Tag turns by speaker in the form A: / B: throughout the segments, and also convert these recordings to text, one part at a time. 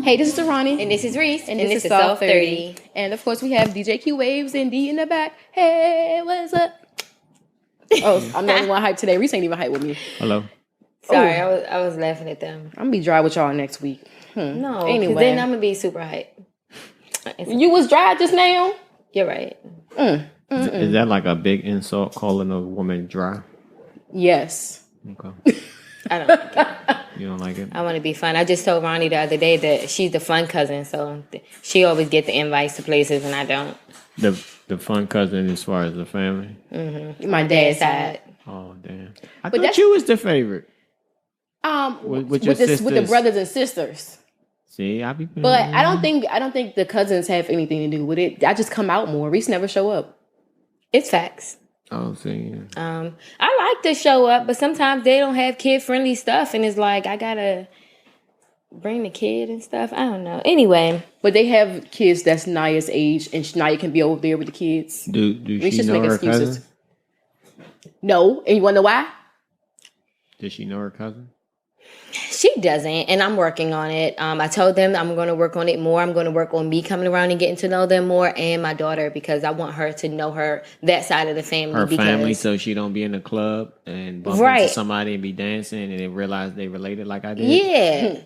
A: Hey, this is Ronnie.
B: And this is Reese.
A: And this is Soft30. And of course, we have DJ Q Waves and D in the back. Hey, what's up? Oh, I'm the only one hyped today. Reese ain't even hyped with me.
C: Hello.
B: Sorry, I was laughing at them.
A: I'm going to be dry with y'all next week.
B: No,
A: anyway.
B: Then I'm going to be super hyped.
A: You was dry just now?
B: You're right.
C: Is that like a big insult, calling a woman dry?
A: Yes.
C: Okay.
B: I don't like it.
C: You don't like it?
B: I want to be fun. I just told Ronnie the other day that she's the fun cousin, so she always get the invites to places and I don't.
C: The fun cousin as far as the family?
B: Mm-hmm.
A: My dad's side.
C: Oh, damn. I thought you was the favorite. With your sisters.
A: With the brothers and sisters.
C: See, I be.
A: But I don't think the cousins have anything to do with it. I just come out more. Reese never show up.
B: It's facts.
C: Oh, see. Yeah.
B: I like to show up, but sometimes they don't have kid friendly stuff, and it's like I gotta bring the kid and stuff. I don't know. Anyway,
A: but they have kids that's Naya's age, and Naya can be over there with the kids.
C: Do she know her cousin?
A: No, and you wanna know why?
C: Does she know her cousin?
B: She doesn't, and I'm working on it. I told them I'm going to work on it more. I'm going to work on me coming around and getting to know them more, and my daughter, because I want her to know that side of the family.
C: Her family, so she don't be in the club and bump into somebody and be dancing, and then realize they related like I did.
B: Yeah,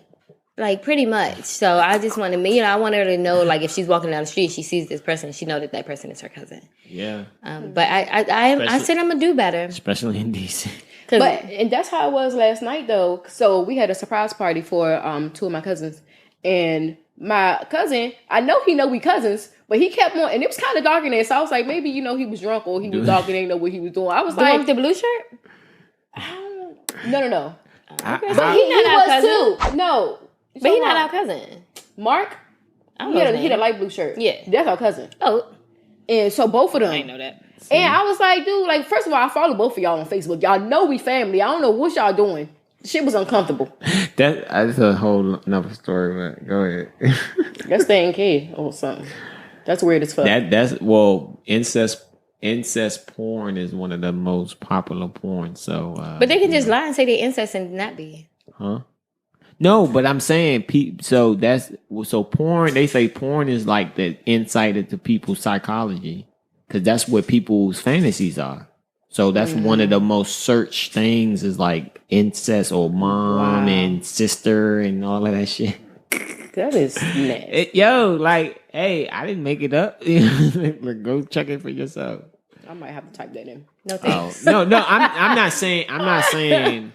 B: like pretty much. So I just want to, I want her to know, like if she's walking down the street, she sees this person, she know that person is her cousin.
C: Yeah.
B: But I said I'm gonna do better,
C: especially in DC.
A: And that's how it was last night, though. So we had a surprise party for two of my cousins, and my cousin, I know we cousins, but he kept on, and it was kind of dark in there. So I was like, maybe he was drunk or he was dark and didn't know what he was doing. I was
B: the
A: like,
B: one with the blue shirt?
A: No.
B: But he was too.
A: No,
B: but he's not our cousin.
A: Mark. He had a light blue shirt.
B: Yeah,
A: that's our cousin.
B: Oh,
A: and so both of them.
B: I didn't know that.
A: And I was like, dude, like, first of all, I follow both of y'all on Facebook. Y'all know we family. I don't know what y'all doing. Shit was uncomfortable.
C: That's a whole nother story, but go ahead.
A: That's staying K or something. That's weird as fuck.
C: Incest porn is one of the most popular porn. So,
B: but they can just lie and say they incest and not be.
C: Huh? No, but I'm saying so porn. They say porn is like the insight into people's psychology. Because that's what people's fantasies are. So that's one of the most searched things is like incest or mom and sister and all of that shit.
A: That is nasty.
C: Hey, I didn't make it up. Go check it for yourself.
A: I might have to type that in.
B: No thanks.
C: No. I'm not saying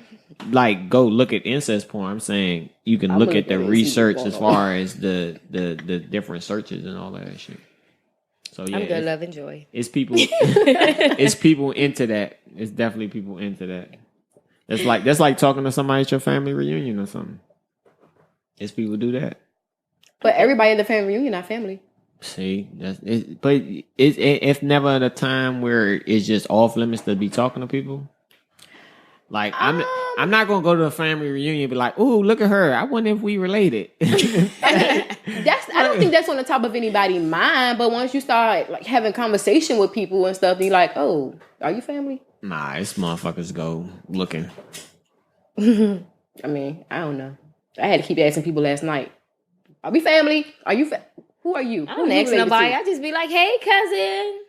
C: like go look at incest porn. I'm saying you can look at the research as far as the different searches and all of that shit. So yeah,
B: I'm good, love, and joy.
C: It's people. It's people into that. It's definitely people into that. That's like talking to somebody at your family reunion or something. It's people do that.
A: But everybody in the family reunion not family.
C: See, but it's never at a time where it's just off limits to be talking to people. Like I'm not gonna go to a family reunion and be like, "Ooh, look at her. I wonder if we related."
A: I don't think that's on the top of anybody's mind. But once you start like having conversation with people and stuff, you're like, "Oh, are you family?"
C: Nah, it's motherfuckers go looking.
A: I mean, I don't know. I had to keep asking people last night. Are we family? Are you? Who are you?
B: I don't ask nobody. I just be like, "Hey, cousin."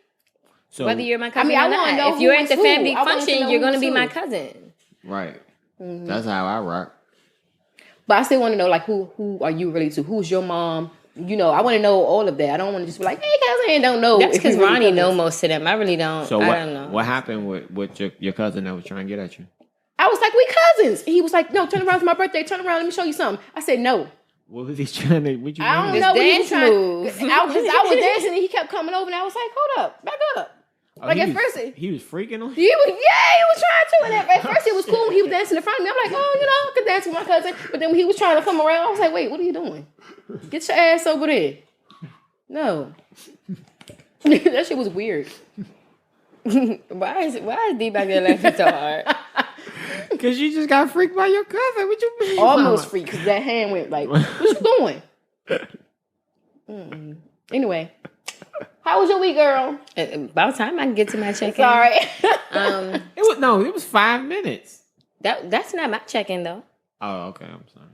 B: So, whether you're my cousin or not, if you're at the family function, you're going to be my cousin.
C: Right. Mm-hmm. That's how I rock.
A: But I still want to know, like, who are you related to? Who's your mom? You know, I want to know all of that. I don't want to just be like, hey, cousin, and don't know.
B: That's because Ronnie know most of them. I really don't.
C: So
B: I don't know.
C: What happened with your cousin that was trying to get at you?
A: I was like, we cousins. He was like, no, turn around for my birthday. Turn around. Let me show you something. I said, no.
C: What was he trying to? What you
A: I don't know what he was trying. I was dancing and he kept coming over and I was like, hold up, back up.
C: Oh,
A: like at first,
C: he was freaking on.
A: He was trying to. And at first, it was cool when he was dancing in front of me. I'm like, oh, I could dance with my cousin. But then when he was trying to come around, I was like, wait, what are you doing? Get your ass over there. No, that shit was weird.
B: Why is D back there laughing so hard?
C: Because you just got freaked by your cousin. What you mean?
A: Almost freaked because that hand went like, what you doing? Anyway. How was your week, girl?
B: About time I can get to my check-in.
A: Sorry.
C: It was 5 minutes.
B: That's not my check-in though.
C: Oh, okay. I'm sorry.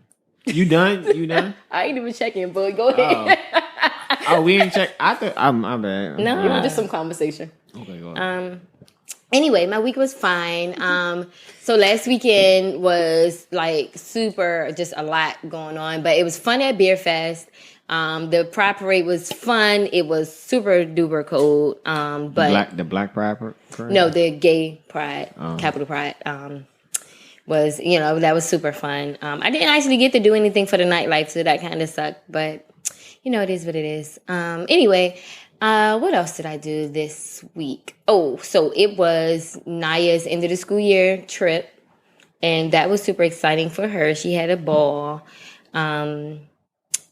C: You done? You done?
A: I ain't even checking, but go ahead.
C: Oh, we ain't check. I thought I'm bad.
B: No.
A: Just some conversation.
C: Okay, go ahead.
B: Anyway, my week was fine. So last weekend was like super, just a lot going on, but it was fun at Beer Fest. The Pride Parade was fun. It was super duper cold. But
C: the Black Pride Parade?
B: no, the Gay Pride, Capital Pride, was, that was super fun. I didn't actually get to do anything for the nightlife, so that kind of sucked, but it is what it is. Anyway, what else did I do this week? Oh, so it was Naya's end of the school year trip, and that was super exciting for her. She had a ball.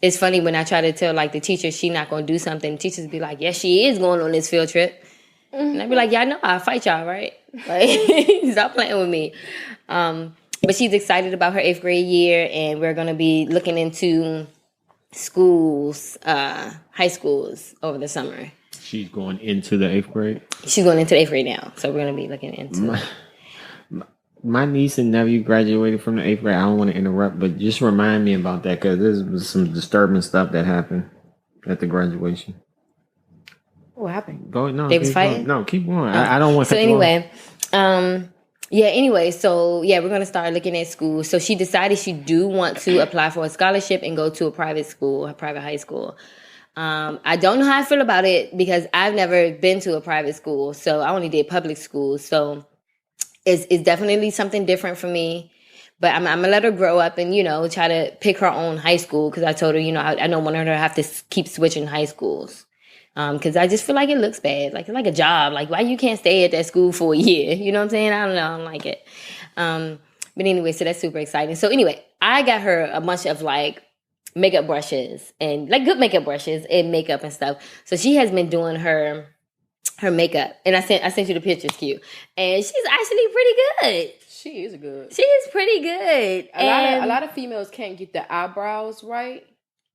B: It's funny when I try to tell like the teacher she not gonna do something, the teachers be like, yes, she is going on this field trip. And I'd be like, y'all know I'll fight y'all, right? Like, stop playing with me. But she's excited about her 8th grade year, and we're gonna be looking into schools, high schools over the summer.
C: She's going into the 8th grade?
B: She's going into the 8th grade now, so we're going to be looking into
C: my niece and nephew graduated from the 8th grade. I don't want to interrupt, but just remind me about that, because there was some disturbing stuff that happened at the graduation.
A: What happened?
C: Go no.
B: They was fighting?
C: No, keep going. I don't want to.
B: So anyway, we're going to start looking at schools. So she decided she do want to apply for a scholarship and go to a private school, a private high school. I don't know how I feel about it because I've never been to a private school. So I only did public schools. So it's definitely something different for me. But I'm going to let her grow up and, try to pick her own high school, because I told her, I don't want her to have to keep switching high schools. Because I just feel like it looks bad. Like, it's like a job. Like, why you can't stay at that school for a year? You know what I'm saying? I don't know. I don't like it. But anyway, so that's super exciting. So anyway, I got her a bunch of like makeup brushes and like good makeup brushes and makeup and stuff. So she has been doing her makeup. And I sent you the pictures, Q. And she's actually pretty good.
A: She is good.
B: She is pretty good.
A: A lot of females can't get the eyebrows right.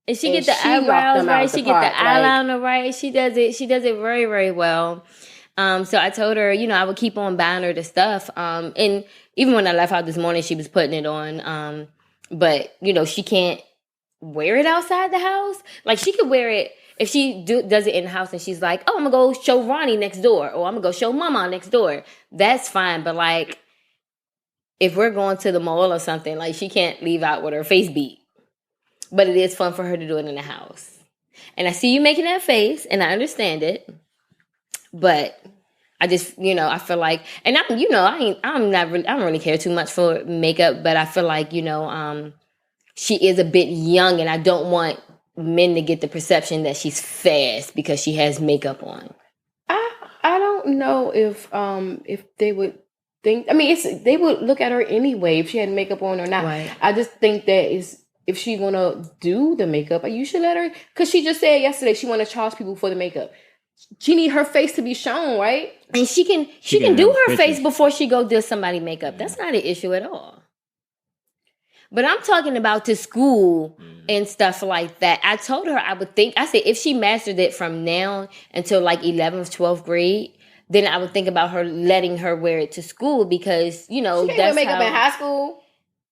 B: And she get the eyebrows right. She get the eyeliner right. She does it very, very well. So I told her, I would keep on buying her the stuff. And even when I left out this morning, she was putting it on. But, she can't wear it outside the house. Like, she could wear it if she does it in the house and she's like, oh, I'm going to go show Ronnie next door, or I'm going to go show Mama next door. That's fine. But, like, if we're going to the mall or something, like, she can't leave out with her face beat. But it is fun for her to do it in the house. And I see you making that face, and I understand it. But I just, I feel like, and I don't really care too much for makeup, but I feel like, she is a bit young, and I don't want men to get the perception that she's fast because she has makeup on.
A: I don't know if they would think. I mean, they would look at her anyway if she had makeup on or not.
B: Right.
A: I just think that if she wanna do the makeup, you should let her. Because she just said yesterday she wanna charge people for the makeup. She need her face to be shown, right?
B: And she can do her face before she go do somebody makeup. That's not an issue at all. But I'm talking about to school and stuff like that. I told her I said if she mastered it from now until like 11th, 12th grade, then I would think about her letting her wear it to school, because,
A: she can't wear makeup in high school.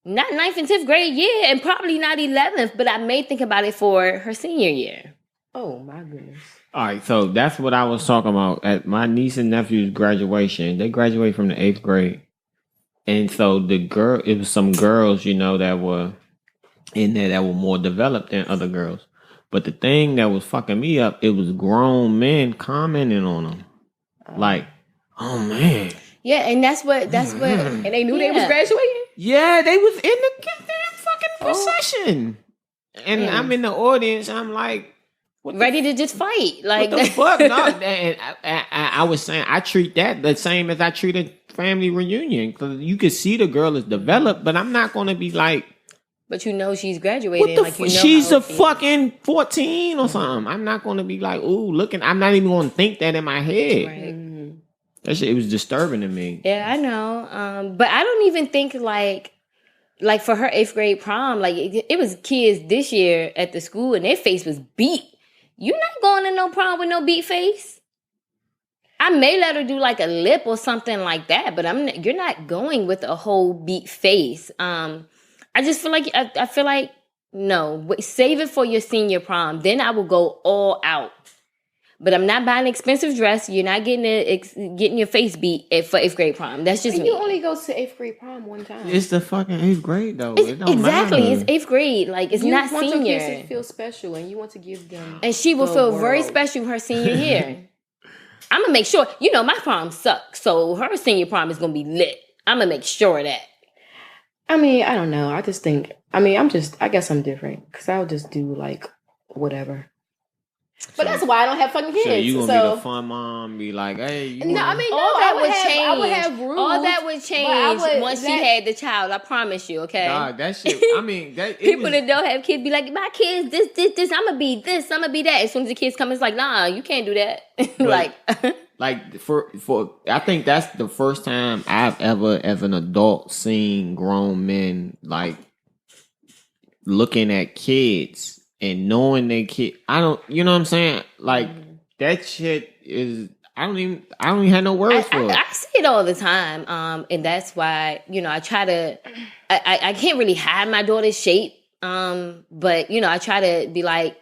B: Not 9th and 10th grade, yeah, and probably not 11th, but I may think about it for her senior year.
A: Oh, my goodness.
C: All right, so that's what I was talking about. At my niece and nephew's graduation, they graduated from the 8th grade. And so it was some girls, that were in there that were more developed than other girls. But the thing that was fucking me up, it was grown men commenting on them. Like, oh, man.
B: Yeah, and that's what,
A: and they knew they was graduating?
C: Yeah, they was in the goddamn fucking procession. And I'm in the audience, I'm like,
B: ready to just fight. Like,
C: what the fuck? No, and I was saying, I treat that the same as I treat a family reunion. Because you can see the girl is developed, but I'm not going to be like,
B: but she's graduating.
C: She's a fucking 14 or something. I'm not going to be like, ooh, looking. I'm not even going to think that in my head.
B: Right.
C: That shit, it was disturbing to me.
B: Yeah, I know. But I don't even think like for her 8th grade prom, like it was kids this year at the school and their face was beat. You're not going to no prom with no beat face. I may let her do like a lip or something like that, but you're not going with a whole beat face. I just feel like I feel like No, save it for your senior prom. Then I will go all out. But I'm not buying an expensive dress. You're not getting your face beat for 8th grade prom. That's just me.
A: You only go to 8th grade prom one time.
C: It's the fucking 8th grade though. It don't
B: exactly.
C: matter.
B: It's 8th grade. Like it's not senior. You want your kids
A: to feel special, and you want to give them.
B: And she will feel very special her senior year. I'm gonna make sure. You know, my prom sucks, so her senior prom is gonna be lit. I'm gonna make sure of that.
A: I mean, I don't know. I just think. I mean, I guess I'm different because I'll just do like whatever. But that's why I don't have fucking kids.
C: So you gonna be the fun mom, be like, hey.
A: No, I mean,
B: all that would change.
A: I would have rules.
B: All that would change once she had the child. I promise you. Okay.
C: Nah, that shit. I mean,
B: people that don't have kids be like, my kids, this. I'm gonna be this. I'm gonna be that. As soon as the kids come, it's like, nah, you can't do that.
C: Like for I think that's the first time I've ever, as an adult, seen grown men like looking at kids. And knowing they kid, you know what I'm saying? Like that shit is, I don't even have no words for it.
B: I see it all the time. And that's why, I try to, I can't really hide my daughter's shape. But I try to be like,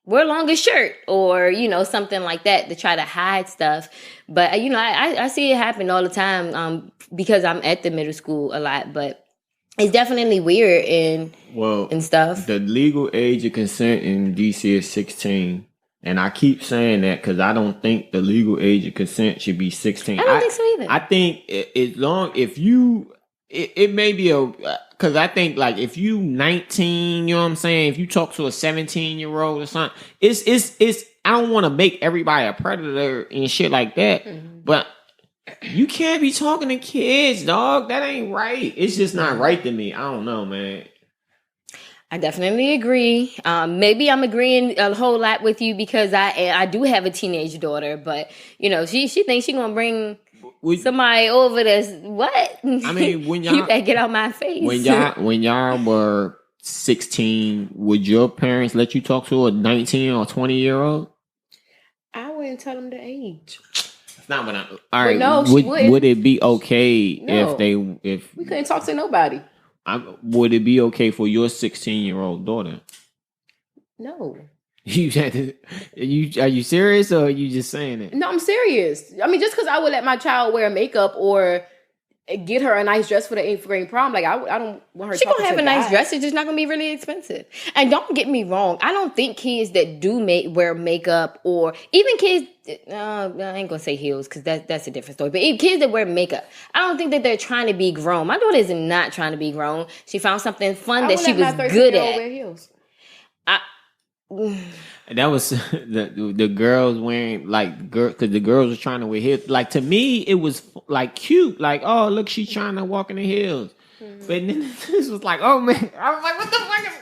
B: wear a longer shirt or, something like that to try to hide stuff. But, I see it happen all the time, because I'm at the middle school a lot, but it's definitely weird and stuff.
C: The legal age of consent in DC is 16. And I keep saying that because I don't think the legal age of consent should be 16.
B: I don't think so either.
C: I think it may be because I think like if you 19, you know what I'm saying? If you talk to a 17-year-old or something, it's I don't want to make everybody a predator and shit like that. Mm-hmm. But you can't be talking to kids, dog. That ain't right. It's just not right to me. I don't know, man.
B: I definitely agree. Maybe I'm agreeing a whole lot with you because I do have a teenage daughter, but she thinks she's gonna bring somebody over this. What?
C: I mean, when y'all
B: you better get out my face.
C: When y'all were 16, would your parents let you talk to a 19 or 20-year-old?
A: I wouldn't tell them the age.
C: Not what all right. No, would it be okay if
A: we couldn't talk to nobody?
C: Would it be okay for your 16-year-old daughter?
A: No.
C: Are you serious or are you just saying it?
A: No, I'm serious. I mean, just because I would let my child wear makeup or get her a nice dress for the 8th grade prom, like I don't want her.
B: She gonna have a nice dress. It's just not gonna be really expensive. And don't get me wrong, I don't think kids that do wear makeup or even kids. I ain't gonna say heels because that's a different story. But even kids that wear makeup, I don't think that they're trying to be grown. My daughter is not trying to be grown. She found something fun that she was good at.
A: Wear heels.
C: That was the girls wearing because the girls were trying to wear heels. Like to me, it was like cute. Like, oh look, she's trying to walk in the heels. Mm-hmm. But then this was like, oh man, I was like, what the fuck?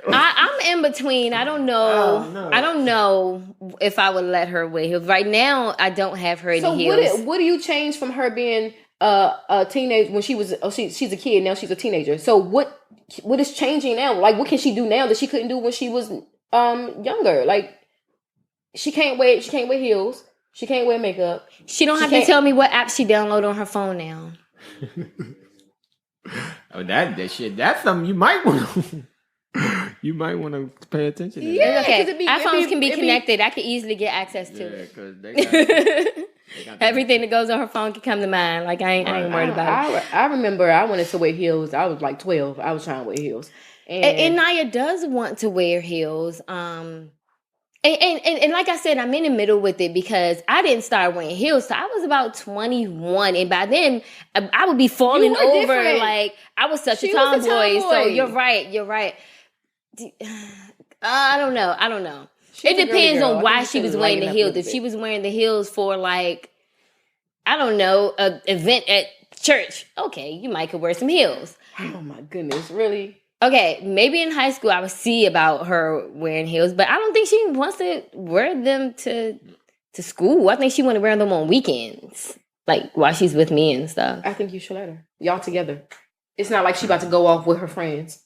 B: I'm in between. I don't know.
C: Oh, no.
B: I don't know if I would let her wear heels. Right now, I don't have her in heels.
A: So what do you change from her being a teenager when she was? Oh, she's a kid now. She's a teenager. So what is changing now? Like, what can she do now that she couldn't do when she was younger? Like, she can't wear heels. She can't wear makeup.
B: She don't have to tell me what app she downloaded on her phone now.
C: Oh, that shit. That's something you might want to. You might want to pay attention to.
B: Yeah, okay. iPhones can be connected. I can easily get access to it.
C: Because they got
B: everything that goes on her phone can come to mine. Like I ain't worried about it.
A: I remember I wanted to wear heels. I was like 12. I was trying to wear heels.
B: And Naya does want to wear heels. And like I said, I'm in the middle with it because I didn't start wearing heels till I was about 21, and by then I would be falling over different. Like I was such a tomboy. So you're right. I don't know. It depends on why she was wearing the heels. If she was wearing the heels for like, I don't know, an event at church, okay, you might could wear some heels.
A: Oh my goodness, really?
B: Okay, maybe in high school I would see about her wearing heels, but I don't think she wants to wear them to school. I think she want to wear them on weekends, like while she's with me and stuff.
A: I think you should let her. Y'all together. It's not like she about to go off with her friends.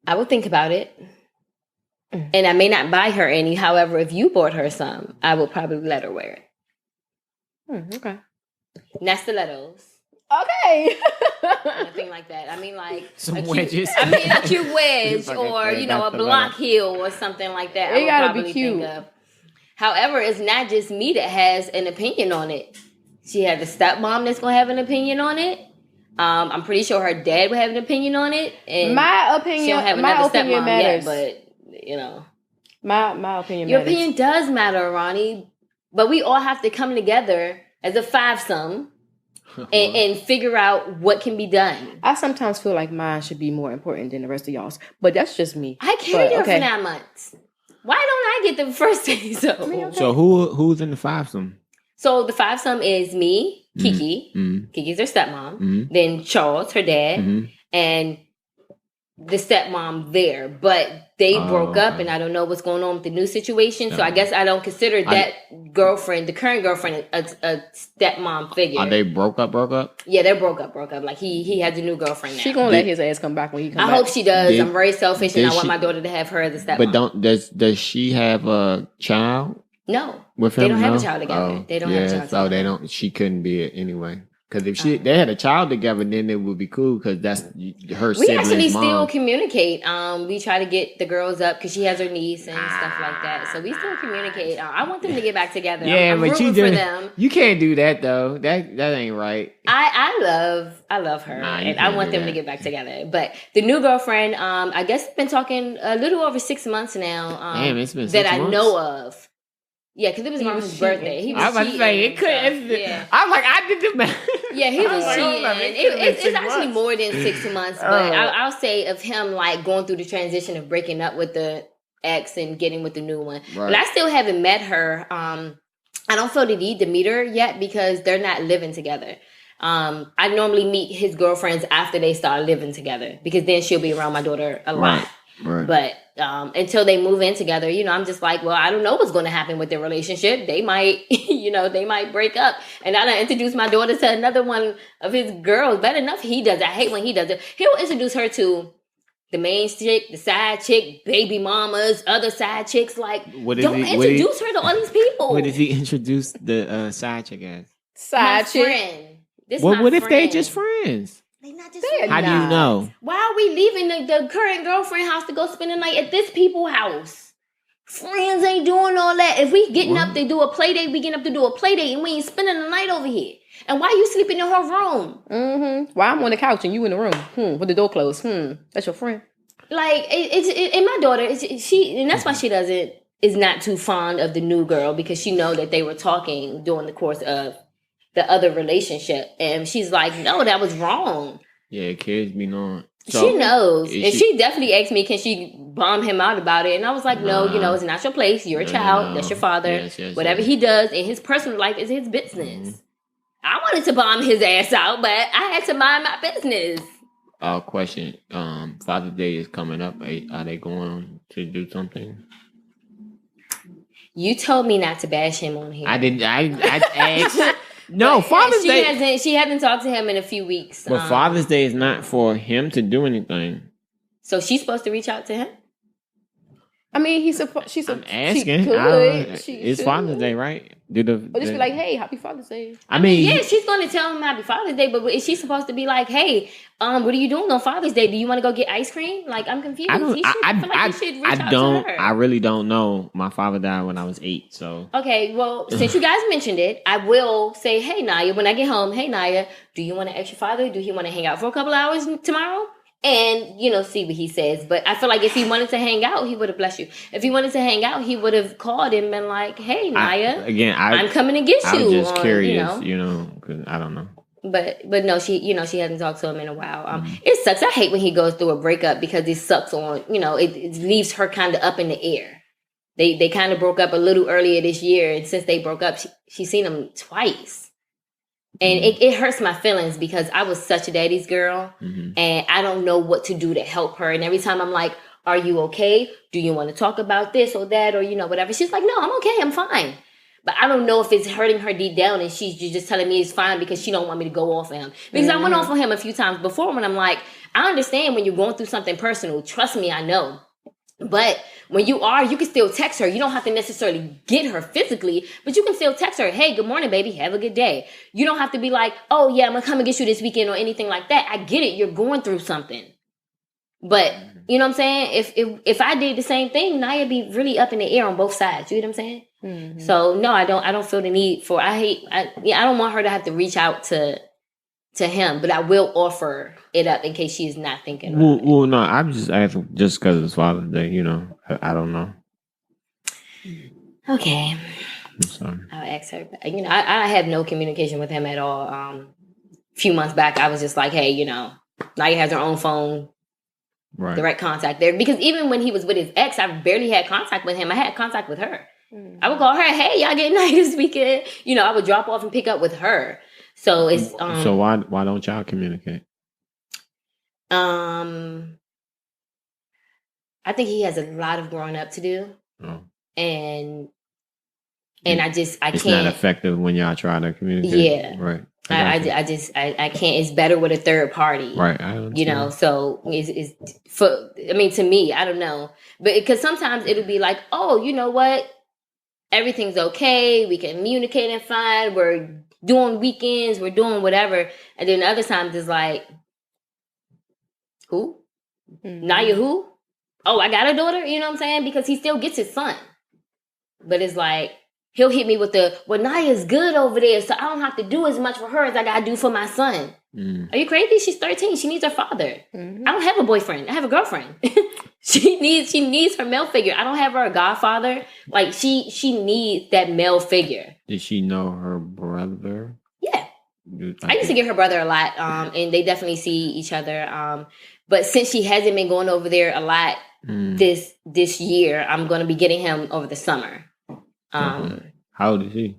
B: I would think about it. And I may not buy her any. However, if you bought her some, I would probably let her wear it.
A: Okay.
B: And that's stilettos.
A: Okay.
B: Anything like that. I mean, like
C: some wedges.
B: A cute wedge, or a block heel, or something like that.
A: It gotta be cute.
B: Think of. However, it's not just me that has an opinion on it. She has a stepmom that's gonna have an opinion on it. I'm pretty sure her dad would have an opinion on it. And
A: my opinion,
B: she don't have
A: my
B: another
A: opinion
B: stepmom
A: matters.
B: Yet, but
A: my opinion.
B: Your
A: matters.
B: opinion does matter, Ronnie. But we all have to come together as a fivesome and figure out what can be done.
A: I sometimes feel like mine should be more important than the rest of y'all's, but that's just me.
B: I carried her for 9 months. Why don't I get the first say so?
A: Okay.
C: So who's in the fivesome?
B: So the fivesome is me, Kiki. Mm-hmm. Kiki's her stepmom. Mm-hmm. Then Charles, her dad, and the stepmom there. But they broke up, and I don't know what's going on with the new situation. So I guess I don't consider that girlfriend, the current girlfriend, a stepmom figure.
C: Are they broke up?
B: Yeah, they're broke up. Like he has a new girlfriend now.
A: She gonna let his ass come back when he comes back.
B: I hope she does. I'm very selfish, and I want my daughter to have her as a stepmom.
C: But does she have a child?
B: No,
C: with him,
B: they don't have a child together. They don't have a child together.
C: So they don't. She couldn't be it anyway. Because if they had a child together, then it would be cool. Because that's her.
B: We actually still communicate. We try to get the girls up because she has her niece and stuff like that. So we still communicate. I want them to get back together. I'm
C: but
B: rooting for them.
C: You can't do that though. That ain't right.
B: I love her, and I want them to get back together. But the new girlfriend, I guess, been talking a little over 6 months now.
C: Damn, it's been 6 months?
B: I know of. Yeah, because it was around his birthday. He was
C: I was about to say, it could. Yeah. I'm like, I did the math.
B: Yeah, he was cheating. It's actually more than 6 months, but I'll say of him, like, going through the transition of breaking up with the ex and getting with the new one. Right. But I still haven't met her. I don't feel the need to meet her yet because they're not living together. I normally meet his girlfriends after they start living together because then she'll be around my daughter a lot. Right. But until they move in together, I'm just like, well, I don't know what's going to happen with their relationship. They might, they might break up. And I done introduced my daughter to another one of his girls. Bad enough he does it. I hate when he does it. He'll introduce her to the main chick, the side chick, baby mamas, other side chicks. Like, don't introduce her to all these people.
C: What did he introduce the side chick as?
A: Side chick.
B: Friend.
C: What if they just friends?
B: They not just friends.
C: How do you know?
B: Why are we leaving the current girlfriend house to go spend the night at this people's house? Friends ain't doing all that. If we getting up to do a play date, we getting up to do a play date, and we ain't spending the night over here. And why you sleeping in her room?
A: Mm-hmm. Why I'm on the couch and you in the room? With the door closed. That's your friend.
B: Like and my daughter, and that's why she is not too fond of the new girl because she know that they were talking during the course of the other relationship, and she's like, no, that was wrong.
C: Yeah, kids be knowing. So,
B: she knows, and she definitely asked me, can she bomb him out about it? And I was like, no, it's not your place. You're a child. That's your father. Yes, whatever he does in his personal life is his business. Mm-hmm. I wanted to bomb his ass out, but I had to mind my business.
C: Question. Father's Day is coming up. Are they going to do something?
B: You told me not to bash him on here.
C: I didn't. I asked. No, Father's Day.
B: She hasn't talked to him in a few weeks.
C: But Father's Day is not for him to do anything.
B: So she's supposed to reach out to him?
A: I mean, she's
C: I'm asking. It's Father's Day, right?
A: Or just be like, hey, happy Father's Day.
C: I mean,
B: yeah, she's going to tell him happy Father's Day, but is she supposed to be like, hey, what are you doing on Father's Day? Do you want to go get ice cream? Like, I'm confused. I
C: really don't know. My father died when I was 8, so.
B: Okay, well, since you guys mentioned it, I will say, hey, Naya, when I get home, hey, Naya, do you want to ask your father? Do he want to hang out for a couple hours tomorrow? And, see what he says. But I feel like if he wanted to hang out, he would have, blessed you. If he wanted to hang out, he would have called him and been like, hey, Naya, I'm coming to get you.
C: I'm just curious, because I don't know.
B: But no, she hasn't talked to him in a while. It sucks. I hate when he goes through a breakup because it sucks on, it leaves her kind of up in the air. They kind of broke up a little earlier this year. And since they broke up, she's seen him twice. And it hurts my feelings because I was such a daddy's girl and I don't know what to do to help her. And every time I'm like, are you okay? Do you want to talk about this or that or, whatever? She's like, no, I'm okay. I'm fine. But I don't know if it's hurting her deep down and she's just telling me it's fine because she don't want me to go off on him. Because I went off on him a few times before when I'm like, I understand when you're going through something personal. Trust me, I know. But when you can still text her. You don't have to necessarily get her physically, but you can still text her, hey, good morning, baby. Have a good day. You don't have to be like, oh, yeah, I'm going to come and get you this weekend or anything like that. I get it. You're going through something. But, you know what I'm saying? If I did the same thing, Naya be really up in the air on both sides. You know what I'm saying? Mm-hmm. So, no, I don't feel the need for, I don't want her to have to reach out to him, but I will offer it up in case she's not thinking about it.
C: Well, no, I'm just asking just because it's Father's Day, you know. I don't know.
B: Okay.
C: I'm sorry.
B: I'll ask her. You know, I have no communication with him at all. A few months back, I was just like, hey, you know, Naya has her own phone. Right. Direct contact there. Because even when he was with his ex, I barely had contact with him. I had contact with her. Mm-hmm. I would call her, hey, y'all getting Naya this weekend? You know, I would drop off and pick up with her. So it's
C: so why don't y'all communicate?
B: I think he has a lot of growing up to do. Oh. And I can't.
C: It's not effective when y'all try to communicate.
B: Yeah.
C: Right.
B: I can't. It's better with a third party.
C: Right.
B: You know, so it's for, I mean, to me, I don't know. But because sometimes it'll be like, oh, you know what? Everything's okay. We can communicate and fine. We're doing weekends. We're doing whatever. And then other times it's like, who? Mm-hmm. Naya who? Oh, I got a daughter? You know what I'm saying? Because he still gets his son. But it's like, he'll hit me with Naya's good over there, so I don't have to do as much for her as I got to do for my son. Mm. Are you crazy? She's 13. She needs her father. Mm-hmm. I don't have a boyfriend. I have a girlfriend. She needs her male figure. I don't have her a godfather. Like, she needs that male figure.
C: Did she know her brother?
B: Yeah. I used to get her brother a lot, and they definitely see each other. But since she hasn't been going over there a lot this year, I'm going to be getting him over the summer.
C: How old is he?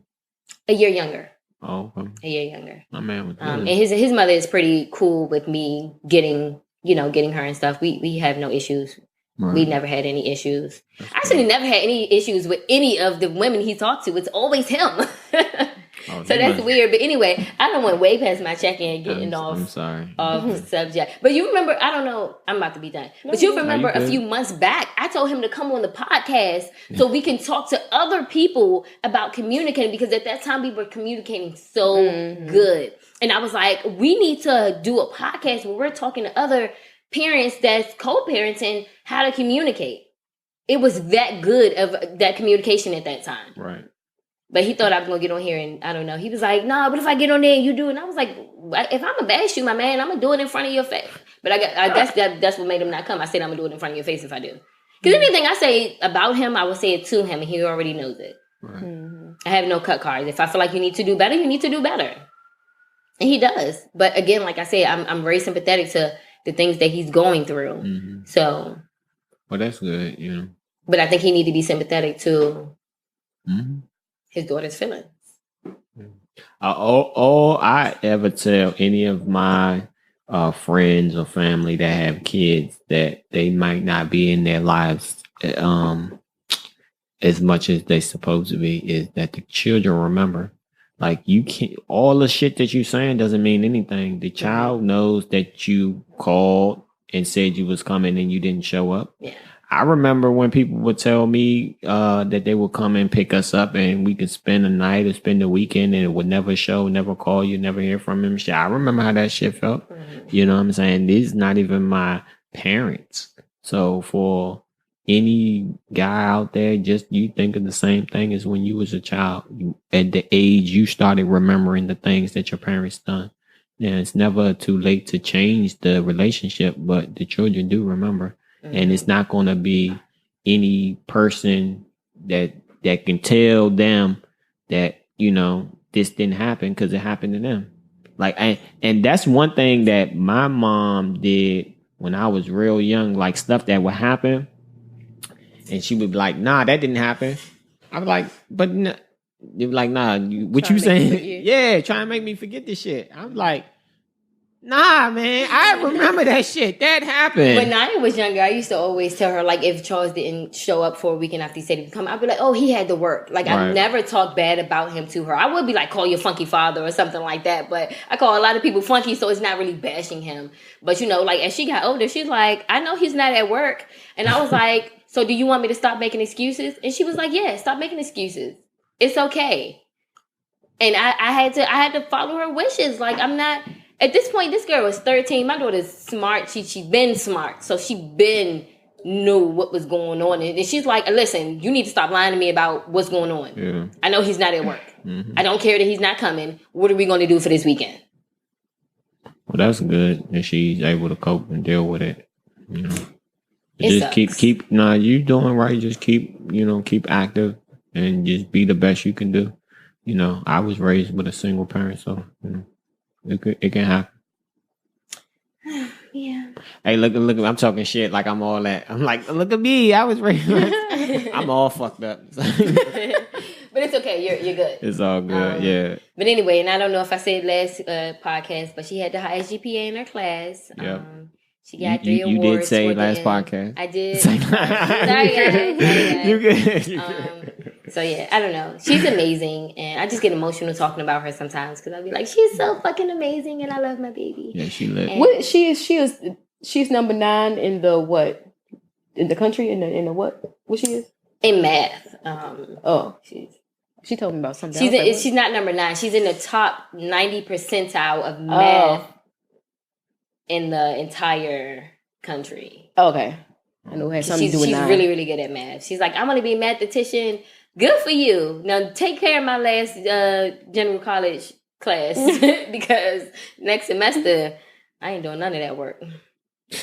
B: A year younger.
C: Oh, okay.
B: A year younger.
C: My man with
B: and his mother is pretty cool with me getting her and stuff. We have no issues. Right. We never had any issues. Actually, never had any issues with any of the women he talked to. It's always him. So that's weird. But anyway, I don't went way past my check-in getting off the subject. But you remember, I don't know, I'm about to be done. But you remember a few months back, I told him to come on the podcast so we can talk to other people about communicating, because at that time we were communicating so good. And I was like, we need to do a podcast where we're talking to other parents that's co-parenting how to communicate. It was that good of that communication at that time.
C: Right.
B: But he thought I was going to get on here and I don't know. He was like, nah, but if I get on there and you do it. And I was like, if I'm going to bash you, my man, I'm going to do it in front of your face. But that's what made him not come. I said I'm going to do it in front of your face if I do. Because anything I say about him, I will say it to him and he already knows it. Right. Mm-hmm. I have no cut cards. If I feel like you need to do better, you need to do better. And he does. But again, like I said, I'm very sympathetic to the things that he's going through. Mm-hmm. So.
C: Well, that's good, you know.
B: But I think he need to be sympathetic to his daughter's feelings.
C: All I ever tell any of my friends or family that have kids that they might not be in their lives as much as they supposed to be is that the children remember. Like, you can't, all the shit that you saying doesn't mean anything. The child knows that you called and said you was coming and you didn't show up. Yeah. I remember when people would tell me that they would come and pick us up and we could spend the night or spend the weekend and it would never show, never call you, never hear from him. Shit, I remember how that shit felt. Mm-hmm. You know what I'm saying? These not even my parents. So for any guy out there, just you think of the same thing as when you was a child. At the age you started remembering the things that your parents done. And it's never too late to change the relationship, but the children do remember. Mm-hmm. And it's not going to be any person that can tell them that, you know, this didn't happen because it happened to them. Like, and that's one thing that my mom did when I was real young, like stuff that would happen. And she would be like, nah, that didn't happen. I was like, but they were like, nah, what you saying? Yeah, trying to make me forget this shit. I'm like, nah, man, I remember that shit. That happened.
B: When I was younger, I used to always tell her, like, if Charles didn't show up for a weekend after he said he'd come, I'd be like, oh, he had to work. Like, right. I never talked bad about him to her. I would be like, call your funky father or something like that. But I call a lot of people funky, so it's not really bashing him. But, you know, like, as she got older, she's like, I know he's not at work. And I was like, So do you want me to stop making excuses? And she was like, yeah, stop making excuses. It's okay. And I had to follow her wishes. Like, I'm not, at this point, this girl was 13. My daughter's smart. She been smart. So she been knew what was going on. And she's like, listen, you need to stop lying to me about what's going on.
C: Yeah.
B: I know he's not at work. I don't care that he's not coming. What are we going to do for this weekend?
C: Well, that's good that she's able to cope and deal with it. You know,
B: It
C: just
B: sucks.
C: keep. Nah, you doing right. Just keep active and just be the best you can do. You know, I was raised with a single parent, so it can happen.
B: Yeah.
C: Hey, look! I'm talking shit like I'm all that. I'm like, look at me. I was raised. I'm all fucked up.
B: But it's okay. You're good.
C: It's all good. Yeah.
B: But anyway, and I don't know if I said last podcast, but she had the highest GPA in her class.
C: Yeah.
B: She got 3 awards.
C: You did say last podcast.
B: I did.
C: Sorry,
B: guys.
C: You good.
B: So yeah, I don't know. She's amazing, and I just get emotional talking about her sometimes because I'll be like, she's so fucking amazing, and I love my baby.
C: Yeah, she lit.
A: What she's number 9 in the what? In the country? In the what? What she is?
B: In math.
A: She told me about something.
B: She's not number 9. She's in the top 90 percentile of math in the entire country.
A: Okay. I know it has something to do with
B: She's
A: 9.
B: really, really good at math. She's like, I'm going to be a mathematician. Good for you. Now take care of my last general college class because next semester I ain't doing none of that work.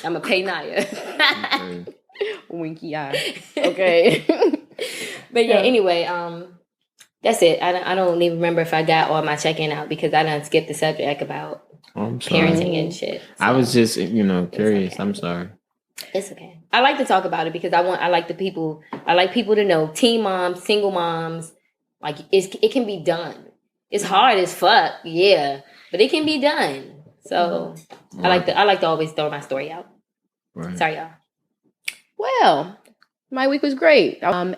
B: I'm going to pay Naya.
A: Winky eye. Okay.
B: But yeah, anyway, that's it. I don't even remember if I got all my check-in out because I done skipped the subject about parenting and shit. So
C: I was just, curious. I'm sorry.
B: It's okay. I like to talk about it because I like people to know, teen moms, single moms, like it can be done. It's hard as fuck, yeah, but it can be done. So right. I like to always throw my story out. Right. Sorry, y'all.
A: Well, my week was great. And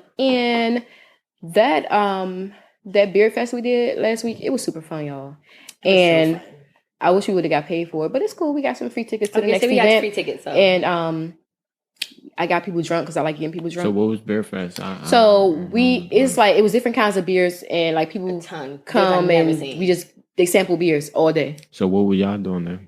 A: that beer fest we did last week, it was super fun, y'all. And so I wish we would have got paid for it, but it's cool. We got some free tickets to the next event.
B: We got free tickets. So.
A: And I got people drunk because I like getting people drunk.
C: So what was Beer Fest?
A: It was different kinds of beers and like people come and they sample beers all day.
C: So what were y'all doing there?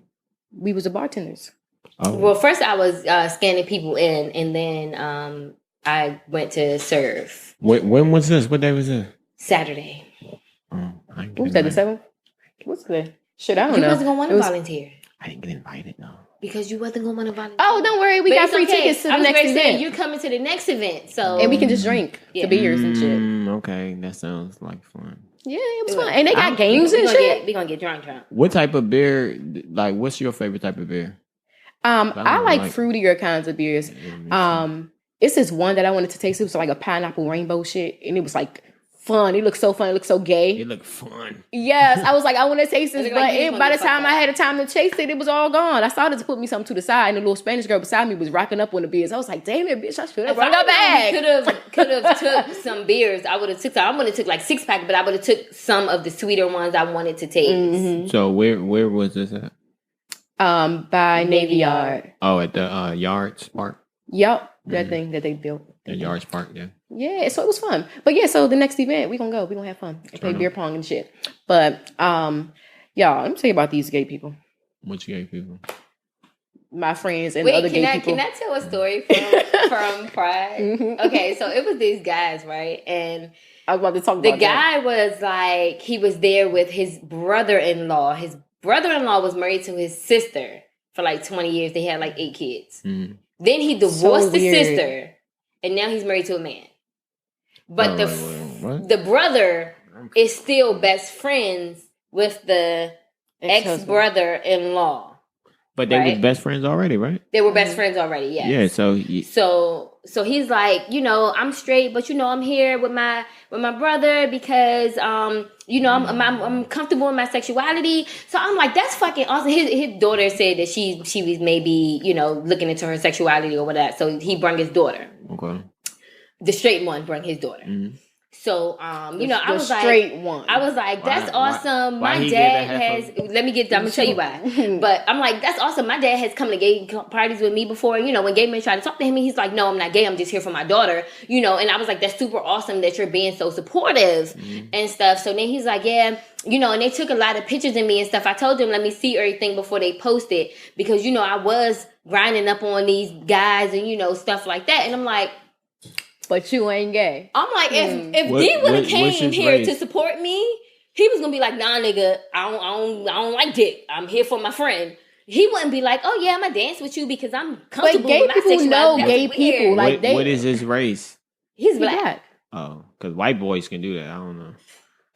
A: We was the bartenders.
B: Oh. Well, first I was scanning people in, and then I went to serve.
C: When was this? What day was this?
B: Saturday.
A: What was that, the 7th? What's the shit? I don't know.
B: You wasn't gonna want to volunteer.
C: I didn't get invited though.
B: Because you wasn't gonna want to volunteer.
A: Oh, don't worry, we got free tickets to the next event.
B: You're coming to the next event, so
A: and we can just drink the beers and shit.
C: Okay, that sounds like fun.
A: Yeah, it was fun, and they got games and shit.
B: We gonna get drunk.
C: What type of beer? Like, what's your favorite type of beer?
A: I like fruitier kinds of beers. It's this one that I wanted to taste. It was like a pineapple rainbow shit, and it was like fun. It looked so fun. It looked so gay.
C: It looked fun.
A: Yes, I was like, I want to taste this, but by the time I had the time to taste it, it was all gone. I started to put me something to the side, and the little Spanish girl beside me was rocking up on the beers. I was like, damn it, bitch, I should have brought her back.
B: Could have took some beers. I would have took some. I would have took like 6-pack, but I would have took some of the sweeter ones I wanted to taste.
A: Mm-hmm.
C: So where was this at?
A: By Navy Yard.
C: Oh, at the Yards Park.
A: Yep, that thing that they built.
C: The Yards Park, yeah.
A: Yeah, so it was fun. But yeah, so the next event, we're gonna go. We're gonna have fun and play beer pong and shit. But y'all, let me tell you about these gay people.
C: Which gay people?
A: My friends and other gay people.
B: Can I tell a story from Pride? Mm-hmm. Okay, so it was these guys, right? And
A: I was about to talk about
B: the guy was like, he was there with his brother-in-law. His brother-in-law was married to his sister for like 20 years. They had like 8 kids. Mm. Then he divorced the sister, and now he's married to a man. But the brother is still best friends with the ex-brother-in-law.
C: But they were best friends already, right?
B: They were best friends already, yes.
C: Yeah,
B: So he's like, I'm straight, but I'm here with my brother because I'm comfortable in my sexuality. So I'm like, that's fucking awesome. His daughter said that she was maybe looking into her sexuality or whatever. So he brought his daughter.
C: Okay.
B: The straight one brought his daughter. Mm-hmm. So, you know, I was like, that's awesome.
C: Why
B: my dad has, I'm gonna tell you why. But I'm like, that's awesome. My dad has come to gay parties with me before. You know, when gay men try to talk to him, he's like, no, I'm not gay. I'm just here for my daughter. You know, and I was like, that's super awesome that you're being so supportive and stuff. So then he's like, yeah, you know, and they took a lot of pictures of me and stuff. I told them, let me see everything before they post it. Because, you know, I was grinding up on these guys and, you know, stuff like that. And I'm like,
A: but you ain't gay.
B: I'm like, if D would have came here to support me, he was gonna be like, nah, nigga, I don't like dick. I'm here for my friend. He wouldn't be like, oh yeah, I'm gonna dance with you because I'm comfortable.
A: But gay
B: with my
A: people
B: sexuality.
A: know gay people. Like
C: what is his race?
B: He's black.
C: Oh, because white boys can do that. I don't know.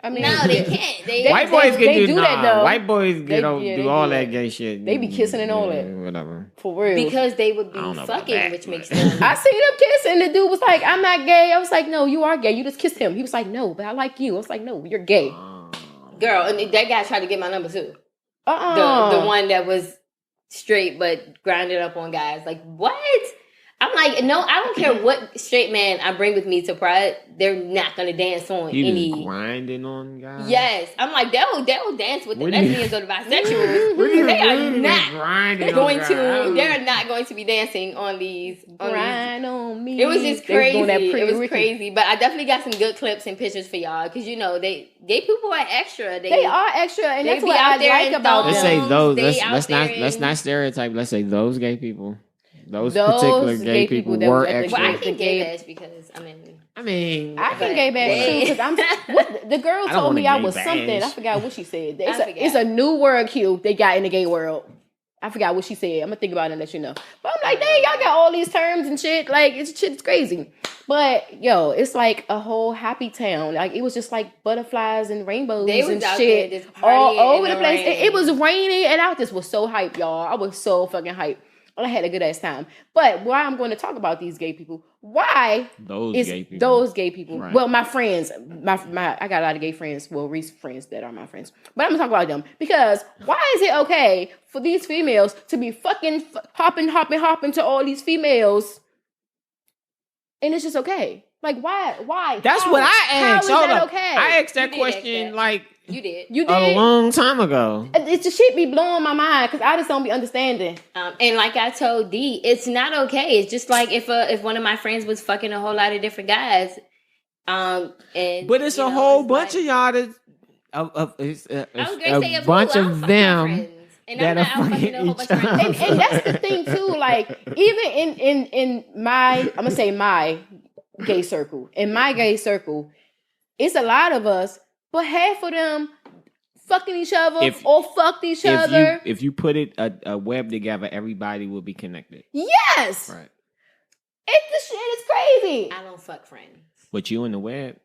B: I mean, no, they can't.
C: White boys can do that though. White boys do all
A: that
C: gay shit.
A: They be kissing and all that.
C: Whatever.
A: For real.
B: Because they would be fucking, which makes sense.
A: I seen them kissing. The dude was like, I'm not gay. I was like, no, you are gay. You just kissed him. He was like, no, but I like you. I was like, no, you're gay.
B: Girl, and that guy tried to get my number too. The one that was straight but grinded up on guys. Like, what? I'm like, no, I don't care what straight man I bring with me to Pride. They're not gonna dance on any
C: grinding on guys.
B: Yes, I'm like they'll dance with the lesbians or the bisexuals. They are not going to. They're not going to be dancing on these.
A: Grind on me.
B: It was just crazy. It was crazy. But I definitely got some good clips and pictures for y'all because you know gay people are extra. They are
A: extra, and that's what I like about them.
C: Let's say those. Let's not stereotype. Let's say those gay people. Those particular gay people were extra.
B: Well, I can gay bash because I mean,
A: I can gay bash too because the girl told me I was something. I forgot what she said. It's a new word cue they got in the gay world. I forgot what she said. I'm gonna think about it and let you know. But I'm like, dang, y'all got all these terms and shit. Like shit's crazy. But yo, it's like a whole happy town. Like it was just like butterflies and rainbows and shit all over the place. It was raining and I just was so hyped, y'all. I was so fucking hyped. I had a good ass time. But why I'm going to talk about these gay people? Why those gay people? Right. Well, my friends, my I got a lot of gay friends. Well, recent friends that are my friends. But I'm gonna talk about them because why is it okay for these females to be fucking hopping to all these females, and it's just okay? Like why?
C: That's what I asked. How is that okay? I asked that question like.
B: You did
C: a long time ago.
A: It's just shit be blowing my mind because I just don't be understanding.
B: And like I told D, it's not okay. It's just like if one of my friends was fucking a whole lot of different guys. But
C: it's a whole bunch of y'all that a bunch of them.
B: And that are fucking a whole bunch of friends.
A: And that's the thing too. Like even in my I'm gonna say my gay circle. In my gay circle, it's a lot of us. But half of them fucking each other or fucked each other.
C: If you put a web together, everybody will be connected.
A: Yes.
C: Right.
A: The shit is crazy.
B: I don't fuck friends.
C: But you in the web?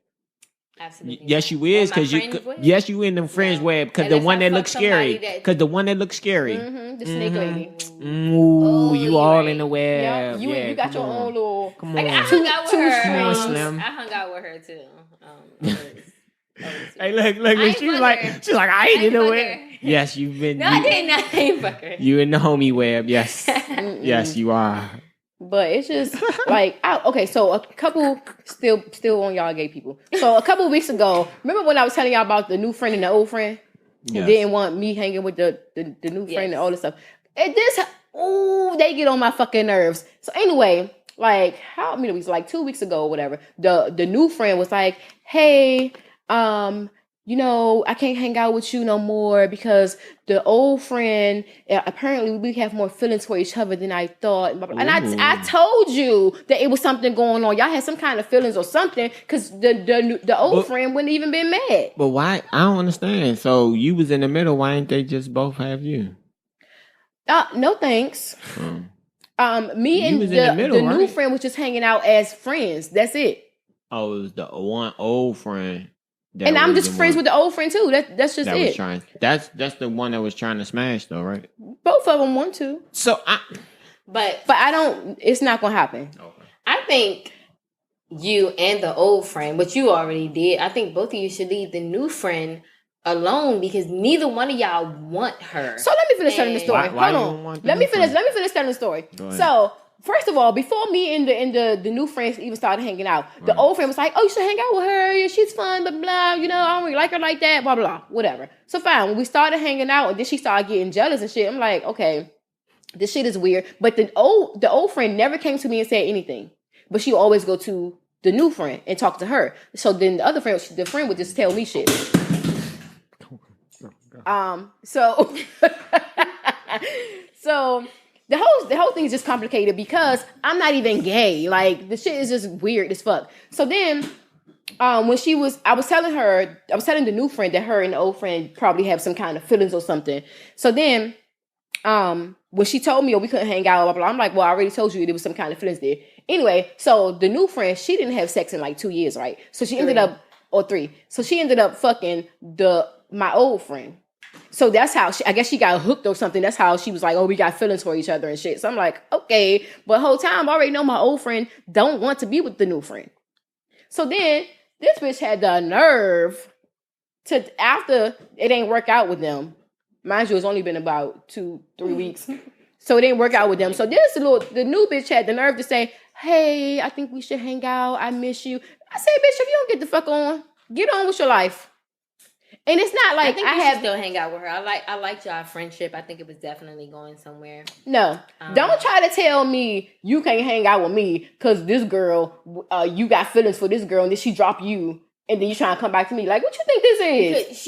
B: Absolutely.
C: Yes, you is because you in the friends web because the one that looks scary. Because the one that looks scary.
A: The snake lady.
C: Ooh, you all in the web.
A: Yeah, you got your own little.
C: Come on.
B: I hung out with her.
C: Slim.
B: I hung out with her too.
C: Hey, look! She's like, I ain't in the web. Yes, you've been.
B: No, I didn't fuck her.
C: You in the homie web? Yes, yes, you are.
A: But it's just like, okay. So a couple still on y'all gay people. So a couple weeks ago, remember when I was telling y'all about the new friend and the old friend who didn't want me hanging with the new friend and all this stuff. And they get on my fucking nerves. So anyway, like it was like 2 weeks ago or whatever. The new friend was like, hey. I can't hang out with you no more because the old friend, apparently we have more feelings for each other than I thought. And I told you that it was something going on. Y'all had some kind of feelings or something because the old friend wouldn't even been mad.
C: But why? I don't understand. So you was in the middle. Why didn't they just both have you?
A: No thanks. Me and the new friend was just hanging out as friends. That's it.
C: Oh, it was the one old friend.
A: And I'm just friends with the old friend too. That's just it.
C: That's the one that was trying to smash though, right?
A: Both of them want to.
C: So
B: but
A: I don't. It's not gonna happen.
C: Okay.
B: I think you and the old friend, what you already did. I think both of you should leave the new friend alone because neither one of y'all want her.
A: So let me finish telling the story. Hold on. Let me finish telling the story. So First of all, before me and the new friends even started hanging out, the old friend was like, "Oh, you should hang out with her. Yeah, she's fun, blah blah. You know, I don't really like her like that, blah blah, whatever." So fine. When we started hanging out, and then she started getting jealous and shit. I'm like, okay, this shit is weird. But the old friend never came to me and said anything. But she would always go to the new friend and talk to her. So then the other friend, the friend would just tell me shit. So so. The whole thing is just complicated because I'm not even gay. Like, the shit is just weird as fuck. So then, when I was telling the new friend that her and the old friend probably have some kind of feelings or something. So then, when she told me, we couldn't hang out, blah, blah, blah, I'm like, well, I already told you there was some kind of feelings there. Anyway, so the new friend, she didn't have sex in like 2 years, right? So she ended up, or 3. So she ended up fucking my old friend. So that's how I guess she got hooked or something. That's how she was like, oh, we got feelings for each other and shit. So I'm like, okay. But whole time I already know my old friend don't want to be with the new friend. So then this bitch had the nerve to, after it ain't work out with them. Mind you, it's only been about 2-3 weeks. So it didn't work out with them. So the new bitch had the nerve to say, hey, I think we should hang out. I miss you. I said, bitch, if you don't get the fuck on, get on with your life. And it's not like
B: I have still hang out with her. I liked y'all friendship. I think it was definitely going somewhere.
A: No, don't try to tell me you can't hang out with me because this girl, you got feelings for this girl, and then she drop you, and then you trying to come back to me like, what you think this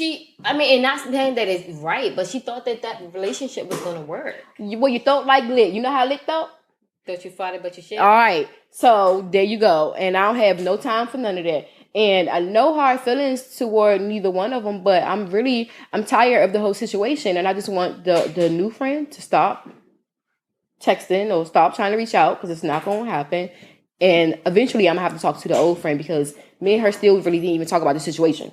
A: is?
B: And not saying that it's right, but she thought that relationship was going to work.
A: You thought like lit. You know how lit thought?
B: Thought you fought it, but you shit.
A: All right, so there you go. And I don't have no time for none of that. And I know hard feelings toward neither one of them, but I'm tired of the whole situation. And I just want the new friend to stop texting or stop trying to reach out because it's not going to happen. And eventually I'm going to have to talk to the old friend because me and her still really didn't even talk about the situation.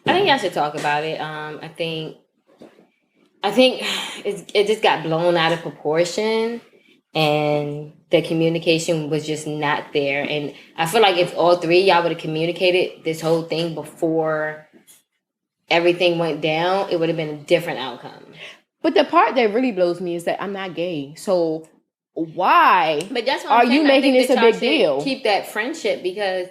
B: I think y'all should talk about it. I think it just got blown out of proportion. And the communication was just not there. And I feel like if all 3 of y'all would have communicated this whole thing before everything went down, it would have been a different outcome.
A: But the part that really blows me is that I'm not gay. So why are you making this a big deal?
B: Keep that friendship because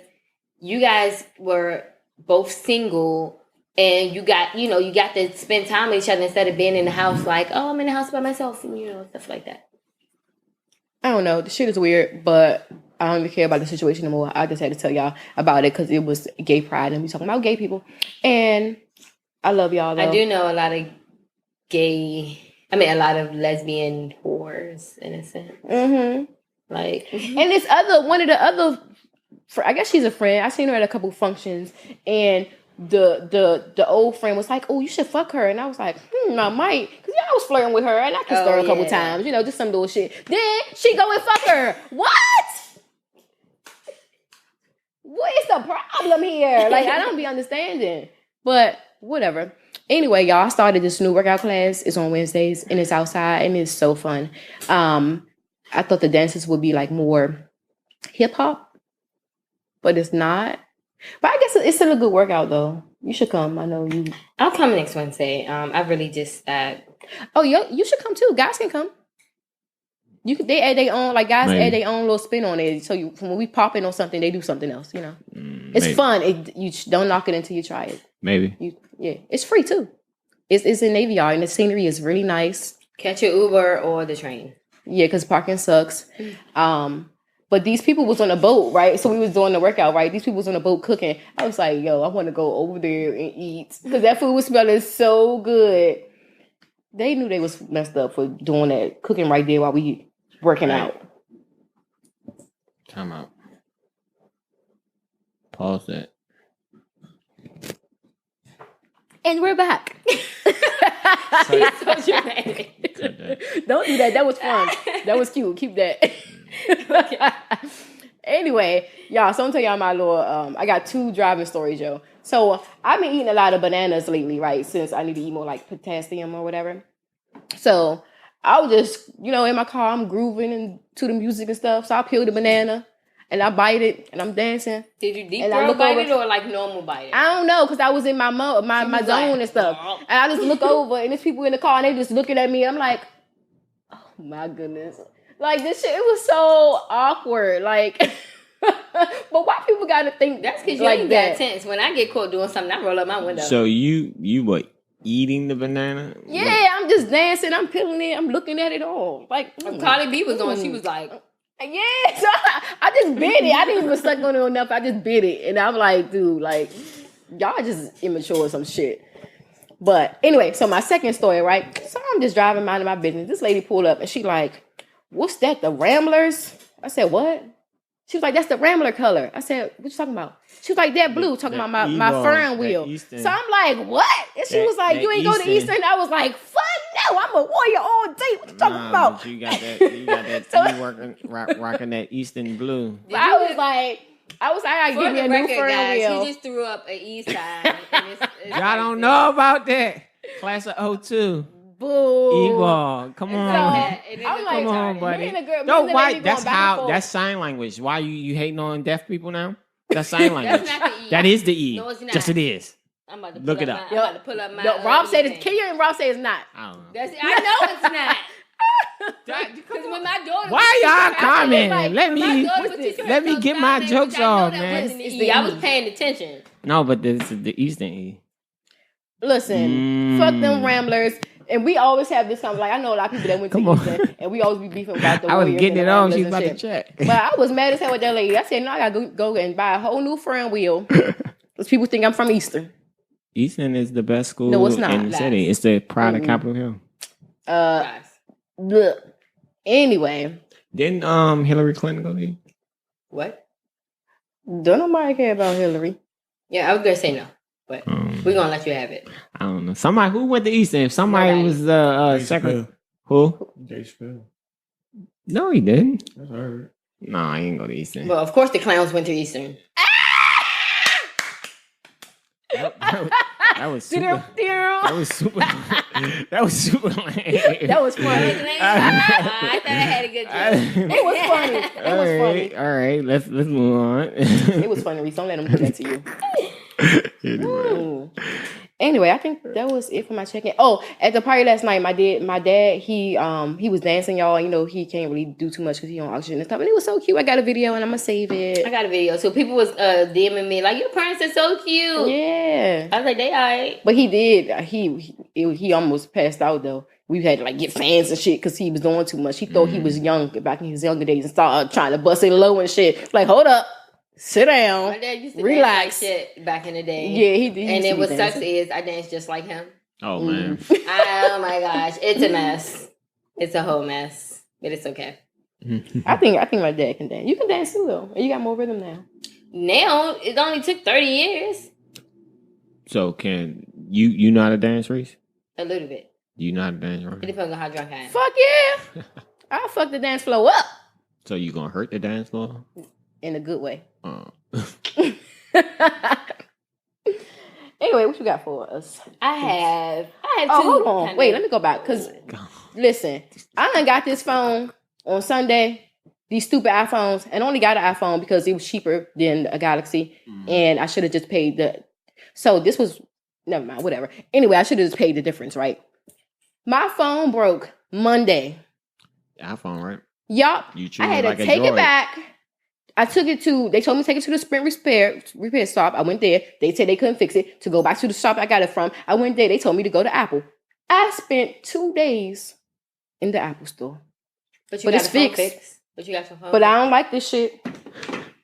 B: you guys were both single and you got to spend time with each other instead of being in the house like, oh, I'm in the house by myself and, stuff like that.
A: I don't know. The shit is weird, but I don't even care about the situation anymore. I just had to tell y'all about it because it was gay pride and we talking about gay people. And I love y'all, though.
B: I do know a lot of lesbian whores, in a sense.
A: Mm-hmm.
B: And
A: this one of the other, I guess she's a friend. I seen her at a couple functions and the old friend was like, oh, you should fuck her. And I was like, I might. Because I was flirting with her and I kissed her a couple times. Just some little shit. Then she go and fuck her. What? What is the problem here? I don't be understanding. But whatever. Anyway, y'all, I started this new workout class. It's on Wednesdays and it's outside and it's so fun. I thought the dances would be more hip hop, but it's not. But I guess it's still a good workout, though. You should come. I know you.
B: I'll come next Wednesday. I really just.
A: Oh, you should come too. Guys can come. They add their own guys add their own little spin on it. So when we pop in on something, they do something else. It's fun. You don't knock it until you try it.
C: Maybe.
A: It's free too. It's in Navy Yard and the scenery is really nice.
B: Catch your Uber or the train.
A: Yeah, because parking sucks. But these people was on a boat, right? So we was doing the workout, right? These people was on a boat cooking. I was like, yo, I want to go over there and eat. Because that food was smelling so good. They knew they was messed up for doing that, cooking right there while we working out.
C: Time out. Pause that.
A: And we're back.
B: So dramatic.
A: Don't do that. That was fun. That was cute. Keep that. Anyway, y'all, so I'm tell y'all my little I got 2 driving stories, yo. So I've been eating a lot of bananas lately, right? Since I need to eat more potassium or whatever. So I was just, in my car, I'm grooving and to the music and stuff. So I peel the banana and I bite it and I'm dancing.
B: Did you deep throat bite it or normal bite it?
A: I don't know, because I was in my zone and stuff. And I just look over and there's people in the car and they just looking at me. I'm like, oh my goodness. Like this shit, it was so awkward. Like, but why people got to think
B: that's because you
A: like
B: ain't that tense. When I get caught doing something, I roll up my window.
C: So you what? Eating the banana?
A: Yeah, what? I'm just dancing. I'm peeling it. I'm looking at it all. Like
B: Cardi B was on. She was like,
A: yeah. So I just bit it. I didn't even suck on it enough. I just bit it, and I'm like, dude, like y'all just immature or some shit. But anyway, so my second story, right? So I'm just driving, minding my business. This lady pulled up, and she like, "What's that? The Ramblers?" I said, "What?" She was like, "That's the Rambler color." I said, "What you talking about?" She was like, "That blue," talking about my fern wheel. So I'm like, "What?" And she was like, "You ain't go to Eastern." I was like, "Fuck no, I'm a warrior all day. What you talking about?"
C: But you got that. So, you rocking that Eastern blue.
A: I was like, I gotta give me a new fern wheel.
B: She just threw up an East Side.
C: Y'all don't know about that. Class of 02.
A: Boo.
C: Eagle. Come on.
A: I'm like,
C: come on, buddy.
A: No,
C: why? That's sign language. Why you hating on deaf people now? That's sign language.
B: That's not the E.
C: That is the E.
B: No, it's not.
C: Yes, it is.
B: I'm about to
C: look it up.
B: I'm about to pull up my.
A: No, Rob said it. Kenya and Rob say it's not.
C: I don't know.
B: I know it's not. Because when my daughter,
C: why y'all commenting?
A: Like,
C: let me get my jokes off, man.
B: I was paying attention.
C: No, but this is the Eastern E.
A: Listen, fuck them Ramblers. And we always have this kind of like, I know a lot of people that went to Eastern, and we always be beefing about the
C: I was
A: Warriors
C: getting
A: and
C: it
A: the
C: on.
A: Ramblers
C: She's
A: and
C: about
A: shit.
C: to check.
A: But I was mad as hell with that lady. I said, no, I gotta go and buy a whole new fern wheel. Because people think I'm from Eastern.
C: Eastern is the best school
A: no, it's not.
C: in the city. It's the pride of Capitol Hill.
A: Look. Anyway.
C: Didn't Hillary Clinton go there?
B: What?
A: Don't nobody care about Hillary.
B: Yeah, I was gonna say no. But we're gonna let you have it.
C: I don't know. Somebody who went to Eastern. If somebody was second. Who?
D: Jay Spell.
C: No, he didn't.
D: That's heard.
C: No, I ain't go to Eastern.
B: Well, of course the clowns went to Eastern.
C: That was super. That was super. That was super lame.
A: That was funny.
B: I thought I had a good joke.
A: It was funny. It was funny.
C: All right. Let's move on.
A: It was funny, Reese. Don't let them do that to you. Anyway, I think that was it for my check-in. Oh, at the party last night, my dad, he was dancing, y'all. You know, he can't really do too much because he on oxygen and stuff. And it was so cute. I got a video and I'm gonna save it.
B: I got a video. So people was DMing me like, your parents are so cute.
A: Yeah.
B: I was like, they alright.
A: But he did. He almost passed out though. We had to like get fans and shit because he was doing too much. He thought he was young back in his younger days and started trying to bust it low and shit. Like, hold up. Sit down.
B: My dad used to
A: relax.
B: Dance like shit back in the day.
A: Yeah, he did.
B: And then what sucks is I dance just like him.
C: Oh man.
B: Oh my gosh, it's a mess. It's a whole mess, but it's okay.
A: I think my dad can dance. You can dance too though, and you got more rhythm now.
B: Now it only took 30 years.
C: So can you know how to dance, Reese?
B: A little bit.
C: You know how to dance, right?
B: It depends on how drunk I am.
A: Fuck yeah! I'll fuck the dance floor up.
C: So you gonna hurt the dance floor?
A: In a good way.
B: Anyway,
A: what you got for us?
B: I have two.
A: Hold on. Wait, let me go back. Because, listen, I done got this phone on Sunday, these stupid iPhones, and only got an iPhone because it was cheaper than a Galaxy. And I should have just paid so this was, never mind, whatever. Anyway, I should have just paid the difference, right? My phone broke Monday.
C: iPhone, right?
A: Yup.
C: I had to take
A: it back. They told me to take it to the Sprint repair shop. I went there. They said they couldn't fix it. To go back to the shop I got it from, I went there. They told me to go to Apple. I spent 2 days in the Apple store.
B: But it's fixed. But you got your phone.
A: But I don't like this shit.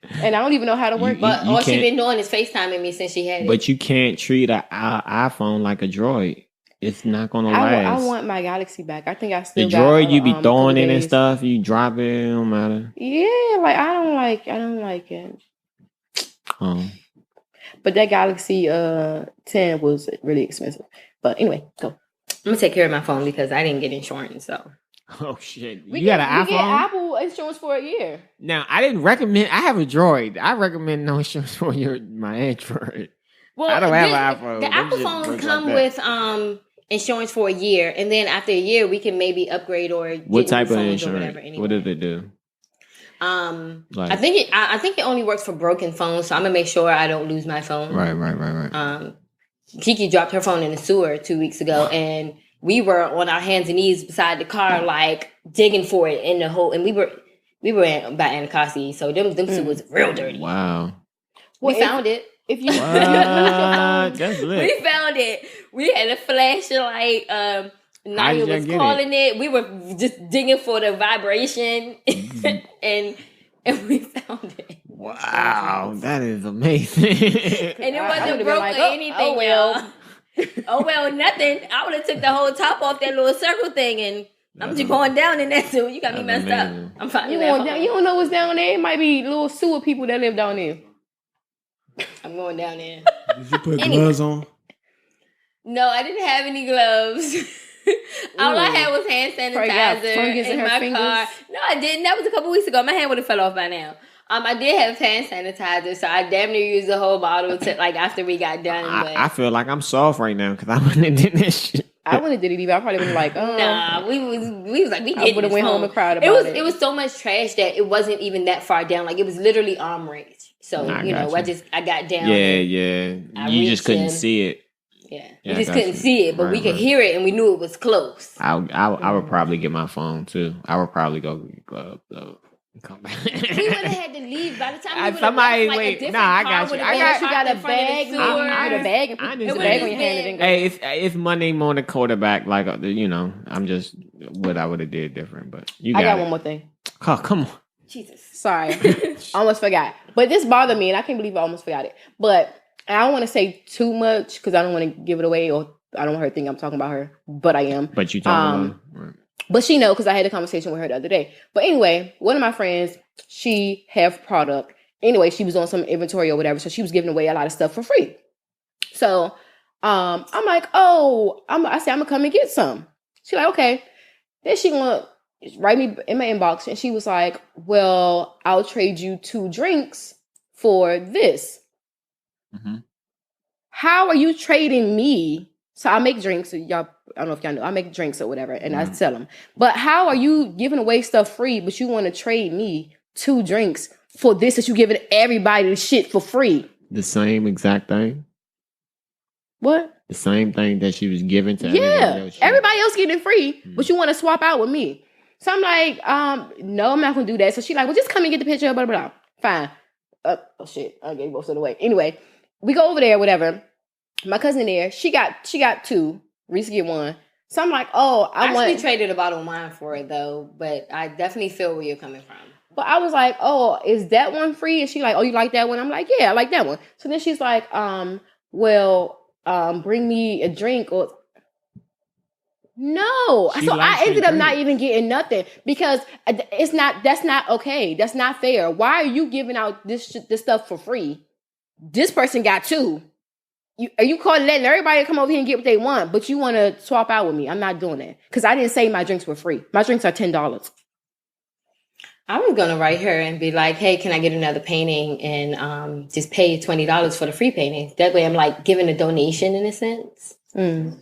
A: And I don't even know how to work.
B: But all she been doing is FaceTiming me since she had it.
C: But you can't treat an iPhone like a Droid. It's not gonna last.
A: I want my Galaxy back. I think I still
C: the Droid you be throwing in and stuff. You drop it, it don't matter.
A: Yeah, like I don't like it. But that Galaxy 10 was really expensive. But anyway, go.
B: I'm gonna take care of my phone because I didn't get insurance. So.
C: Oh shit! You got an iPhone?
A: We get Apple insurance for a year.
C: Now I didn't recommend. I have a Droid. I recommend no insurance for my Android.
B: Well,
C: I don't have an iPhone.
B: The Apple phones come with insurance for a year, and then after a year, we can maybe upgrade or get
C: what type of
B: insurance?
C: anyway. What does it do?
B: I think it only works for broken phones, so I'm gonna make sure I don't lose my phone.
C: Right.
B: Kiki dropped her phone in the sewer 2 weeks ago, and we were on our hands and knees beside the car, like digging for it in the hole. And we were by Anacostia, so them suit was real dirty.
C: Wow.
B: We found it.
A: If you
C: that's lit.
B: We found it. We had a flashlight. Naya was calling it. We were just digging for the vibration, and we found it.
C: Wow, that is amazing.
B: And it wasn't broke or anything. Oh well. Oh well, nothing. I would have took the whole top off that little circle thing, and I'm just going down in that too. You got me messed up. I'm fine.
A: You don't know what's down there. It might be little sewer people that live down there.
B: I'm going down there.
D: Did you put gloves on?
B: No, I didn't have any gloves. All I had was hand sanitizer in my car. No, I didn't. That was a couple weeks ago. My hand would have fell off by now. I did have hand sanitizer, so I damn near used the whole bottle to, like, after we got done.
C: I feel like I'm soft right now because I wouldn't have did this shit.
A: I wouldn't have did it either. I probably would have like,
B: nah, we was like, we did.
A: I would have went home and cried about it.
B: It was so much trash that it wasn't even that far down. Like, it was literally arm reach. So, I got down.
C: Yeah. You just couldn't see it.
B: Yeah, we just couldn't see it, but we could hear it, and we knew it was close.
C: I would probably get my phone too. I would probably go get gloves though. Come back.
B: We would have had to leave by the time we would
C: somebody
B: have
C: wait.
B: Like
C: I got you.
A: You got a bag. You got a bag. And put the bag on your hand.
C: Hey, it's Monday morning quarterback. Like I'm just what I would have did different. But I got
A: one more thing.
C: Oh, come on.
B: Jesus,
A: sorry, almost forgot. But this bothered me, and I can't believe I almost forgot it. But I don't want to say too much because I don't want to give it away, or I don't want her to think I'm talking about her. But I am.
C: But you talking about her. Right.
A: But she know because I had a conversation with her the other day. But anyway, one of my friends, she have product. Anyway, she was on some inventory or whatever, so she was giving away a lot of stuff for free. So I'm like, I said I'm gonna come and get some. She's like, okay. Then she gonna write me in my inbox, and she was like, well, I'll trade you 2 drinks for this.
C: Mm-hmm.
A: How are you trading me? So I make drinks. Y'all, I don't know if y'all know. I make drinks or whatever, and I sell them. But how are you giving away stuff free, but you want to trade me 2 drinks for this that you giving everybody the shit for free?
C: The same exact thing?
A: What?
C: The same thing that she was giving to everybody else.
A: Everybody else getting it free, but you want to swap out with me. So I'm like, no, I'm not going to do that. So she's like, well, just come and get the picture, blah, blah, blah. Fine. Oh, shit. I gave most of the way. Anyway, we go over there, whatever. My cousin there, she got 2. Reese get 1. So I'm like, I
B: actually traded a bottle of wine for it though, but I definitely feel where you're coming from.
A: But I was like, is that one free? And she like, you like that one? I'm like, yeah, I like that one. So then she's like, bring me a drink or no. So I ended up not even getting nothing because that's not okay. That's not fair. Why are you giving out this stuff for free? This person got 2. Are you letting everybody come over here and get what they want, but you want to swap out with me? I'm not doing that because I didn't say my drinks were free. My drinks are $10.
B: I was gonna write her and be like, "Hey, can I get another painting and just pay $20 for the free painting?" That way, I'm like giving a donation in a sense. I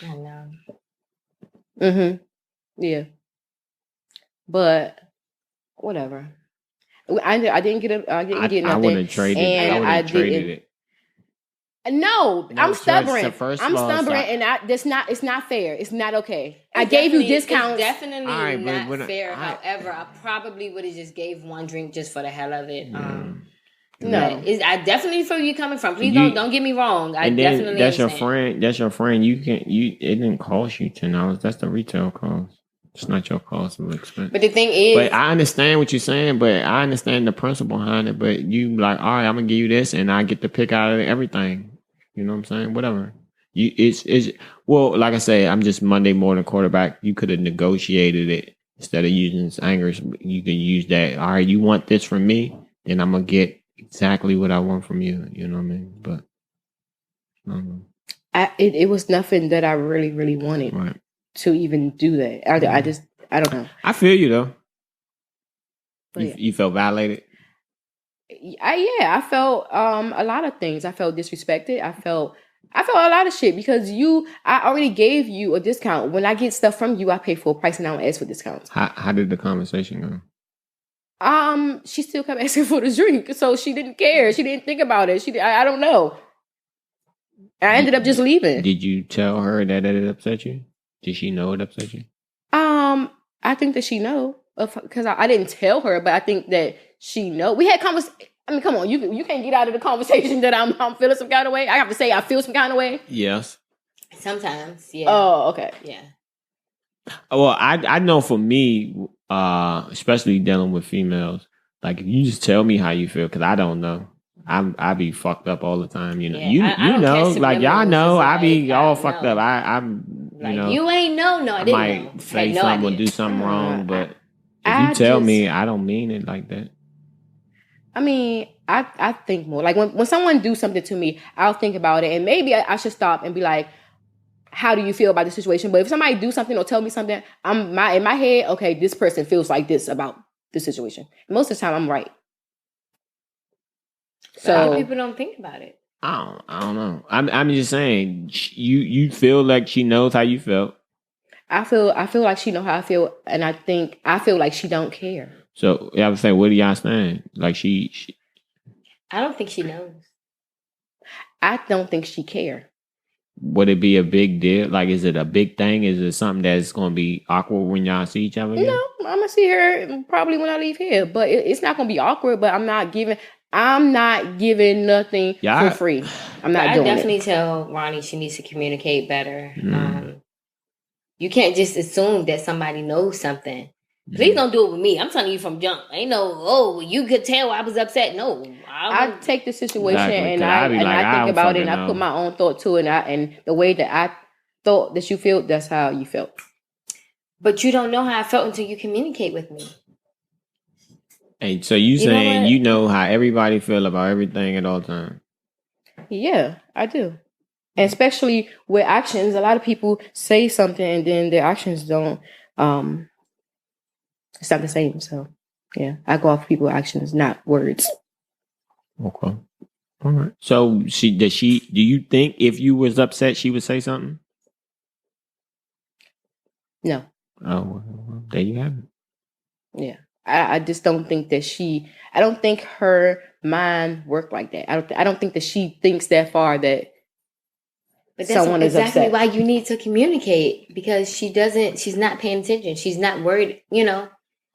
B: don't know.
A: Yeah, but whatever. I didn't get nothing.
C: I would have traded. I traded it.
A: No, I'm stubborn. I'm stubborn, and it's not fair. It's not okay. I gave you discounts.
B: It's definitely not fair. However, I probably would have just gave 1 drink just for the hell of it. No, I definitely feel you coming from. Please don't get me wrong. I definitely
C: that's
B: understand.
C: your friend. That's your friend. It didn't cost you $10. That's the retail cost. It's not your cost of expense.
B: But the thing is,
C: but I understand what you're saying. But I understand the principle behind it. But you like, all right, I'm gonna give you this, and I get to pick out of everything. You know what I'm saying? Whatever. Well, like I say, I'm just Monday morning quarterback. You could have negotiated it instead of using anger. You could use that. All right, you want this from me, then I'm gonna get exactly what I want from you. You know what I mean? But I don't know.
A: It was nothing that I really, really wanted.
C: Right.
A: To even do that. I don't know.
C: I feel you though. You felt violated?
A: I felt a lot of things. I felt disrespected. I felt a lot of shit because I already gave you a discount. When I get stuff from you, I pay full price and I don't ask for discounts.
C: How did the conversation go?
A: She still kept asking for the drink, so she didn't care. She didn't think about it. I don't know. I ended up just leaving.
C: Did you tell her that it upset you? Did she know it upset you?
A: I think that she know because I didn't tell her, but I think that she know. We had conversation. I mean, come on, you can't get out of the conversation that I'm feeling some kind of way. I have to say I feel some kind of way.
C: Yes.
B: Sometimes, yeah.
A: Oh, okay.
B: Yeah.
C: Well, I know for me, especially dealing with females, like if you just tell me how you feel, because I don't know. I be fucked up all the time, you know.
B: Yeah,
C: you know, like y'all know, I be all
B: like,
C: fucked up. I'm
B: like,
C: you know,
B: you ain't know. No, I didn't
C: might
B: know.
C: say something or do something wrong, but if you tell me, I don't mean it like that.
A: I mean, I think more like when someone do something to me, I'll think about it, and maybe I should stop and be like, how do you feel about the situation? But if somebody do something or tell me something, in my head, okay, this person feels like this about the situation. Most of the time, I'm right.
B: So a lot of people don't think about it.
C: I don't know. I'm just saying. You feel like she knows how you felt.
A: I feel like she know how I feel, and I feel like she don't care.
C: So I would say, what do y'all saying? Like she
B: I don't think she knows.
A: I don't think she care.
C: Would it be a big deal? Like, is it a big thing? Is it something that's going to be awkward when y'all see each other again?
A: No, I'm gonna see her probably when I leave here, but it's not gonna be awkward. But I'm not giving nothing for free. I'm not doing it. I
B: definitely tell Ronnie she needs to communicate better. You can't just assume that somebody knows something. Please don't do it with me. I'm telling you from jump. Ain't no, you could tell I was upset. No.
A: I take the situation and I think about it and I put my own thought to it and the way that I thought that you felt, that's how you felt.
B: But you don't know how I felt until you communicate with me.
C: Hey, so you saying you know how everybody feel about everything at all times? Yeah,
A: I do. And especially with actions, a lot of people say something and then their actions don't it's not the same. So yeah, I go off people's actions, not words.
C: Okay. All right. So do you think if you was upset she would say something?
A: No.
C: Oh, well, there you have it.
A: Yeah. I just don't think that I don't think her mind worked like that. I don't think that she thinks that far that someone is upset.
B: But that's exactly why you need to communicate, because she's not paying attention. She's not worried,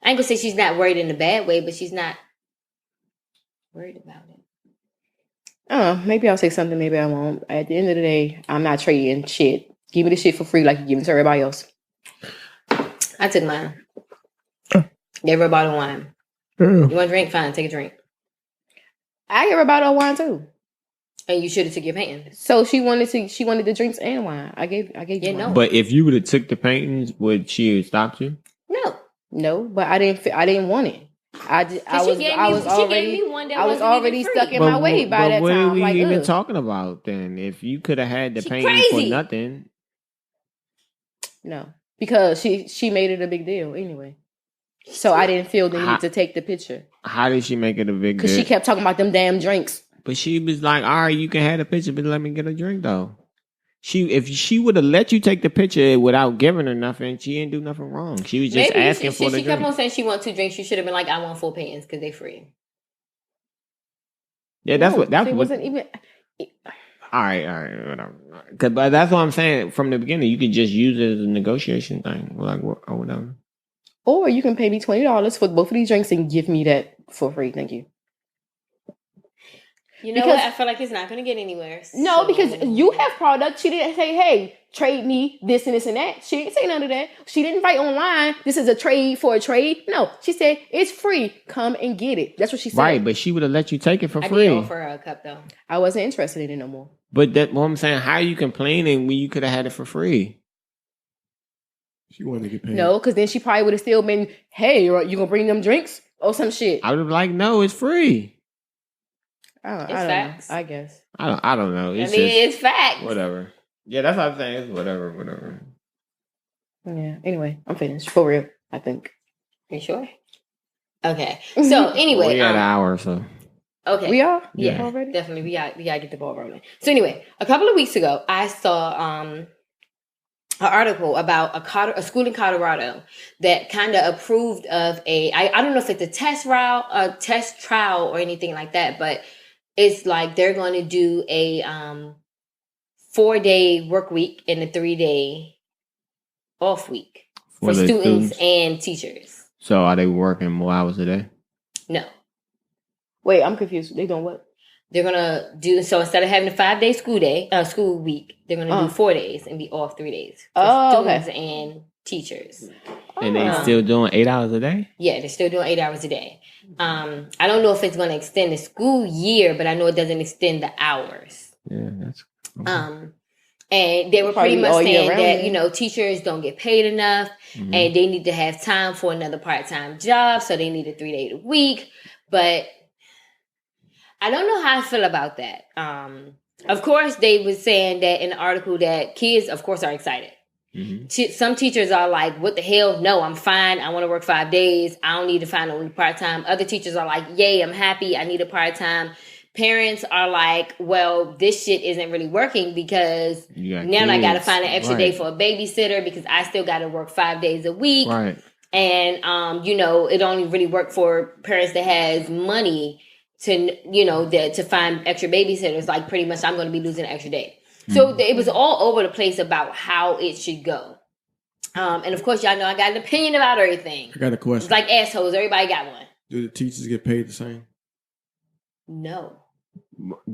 B: I ain't gonna say she's not worried in a bad way, but she's not worried about it.
A: Maybe I'll say something, maybe I won't. At the end of the day, I'm not trading shit. Give me the shit for free like you give it to everybody else.
B: I took mine. Gave her a bottle of wine. You want a drink? Fine, take a drink.
A: I gave her a bottle of wine too.
B: And you should have took your paintings.
A: So she wanted the drinks and wine. I gave you wine.
C: No. But if you would have took the paintings, would she have stopped you?
A: No, but I didn't want it. I was already stuck in my way by that time.
C: What are we even talking about then? If you could have had the painting for nothing.
A: No, because she made it a big deal anyway. So I didn't feel the need to take the picture.
C: How did she make it a big deal?
A: Because she kept talking about them damn drinks.
C: But she was like, all right, you can have the picture, but let me get a drink though. If she would have let you take the picture without giving her nothing, she didn't do nothing wrong. She was just asking for the drink.
B: She kept on saying she wanted 2 drinks. You should have been like, I want 4 paintings because they free.
C: Yeah, that's what
A: wasn't even.
C: All right, whatever. But that's what I'm saying. From the beginning, you could just use it as a negotiation thing, like or whatever.
A: Or you can pay me $20 for both of these drinks and give me that for free. Thank you.
B: You know what? I feel like it's not going to get anywhere.
A: No, because you have product. She didn't say, hey, trade me this and this and that. She didn't say none of that. She didn't write online, this is a trade for a trade. No, she said, it's free. Come and get it. That's what she said.
C: Right, but she would have let you take it for free.
B: I did offer her a cup, though.
A: I wasn't interested in it no more.
C: But what I'm saying, how are you complaining when you could have had it for free?
D: She wanted to get paid.
A: No, because then she probably would have still been, hey, you going to bring them drinks? Or some shit.
C: I would have like, no, it's free.
A: I don't know. I guess.
C: I don't know.
B: It's facts.
C: Whatever. Yeah, that's what I'm saying. It's whatever.
A: Yeah. Anyway, I'm finished. For real, I think.
B: Are you sure? Okay. So anyway.
C: We got an hour or so.
B: Okay.
A: We are?
B: Yeah. Already? Definitely. We got to get the ball rolling. So anyway, a couple of weeks ago, I saw an article about a school in Colorado that kind of approved of I don't know if it's a test trial or anything like that, but it's like they're going to do a 4-day work week and a 3-day off week for students and teachers.
C: So are they working more hours a day?
B: No.
A: Wait, I'm confused. They doing what?
B: They're gonna do so instead of having a 5-day school week, they're gonna do 4 days and be off 3 days for students and teachers.
C: And they still doing 8 hours a day?
B: Yeah, they're still doing 8 hours a day. I don't know if it's gonna extend the school year, but I know it doesn't extend the hours.
C: Yeah, that's
B: and they were pretty much saying that, teachers don't get paid enough and they need to have time for another part-time job, so they need a 3-day a week. But I don't know how I feel about that. Of course, they were saying that in the article that kids, of course, are excited. Mm-hmm. Some teachers are like, what the hell? No, I'm fine. I want to work 5 days. I don't need to find a part-time. Other teachers are like, yay, I'm happy. I need a part-time. Parents are like, well, this shit isn't really working because now I got to find an extra day for a babysitter because I still got to work 5 days a week.
C: Right.
B: And, it only really worked for parents that has money to find extra babysitters. Like pretty much I'm going to be losing an extra day. So it was all over the place about how it should go. And of course, y'all know I got an opinion about everything.
D: I got a question.
B: It's like assholes. Everybody got one.
D: Do the teachers get paid the same?
B: No.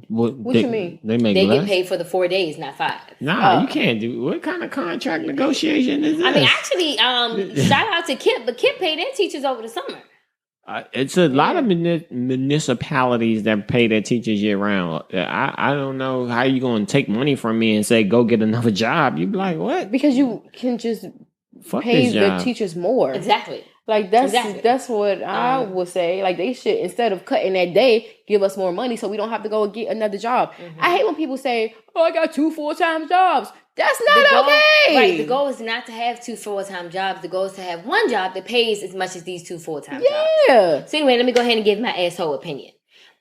A: What you mean?
C: They
B: get paid for the 4 days, not 5.
C: Nah, you can't do. What kind of contract negotiation is this?
B: I mean, actually, shout out to Kip, but Kip paid their teachers over the summer.
C: It's a lot of municipalities that pay their teachers year round. I don't know how you going to take money from me and say, go get another job. You'd be like, what?
A: Because you can just pay the teachers more.
B: Exactly.
A: Like, that's what I would say. Like, they should, instead of cutting that day, give us more money so we don't have to go get another job. Mm-hmm. I hate when people say, oh, I got 2 full-time jobs. That's not okay.
B: Right. The goal is not to have 2 full-time jobs. The goal is to have one job that pays as much as these 2 full-time jobs.
A: Yeah.
B: So anyway, let me go ahead and give my asshole opinion.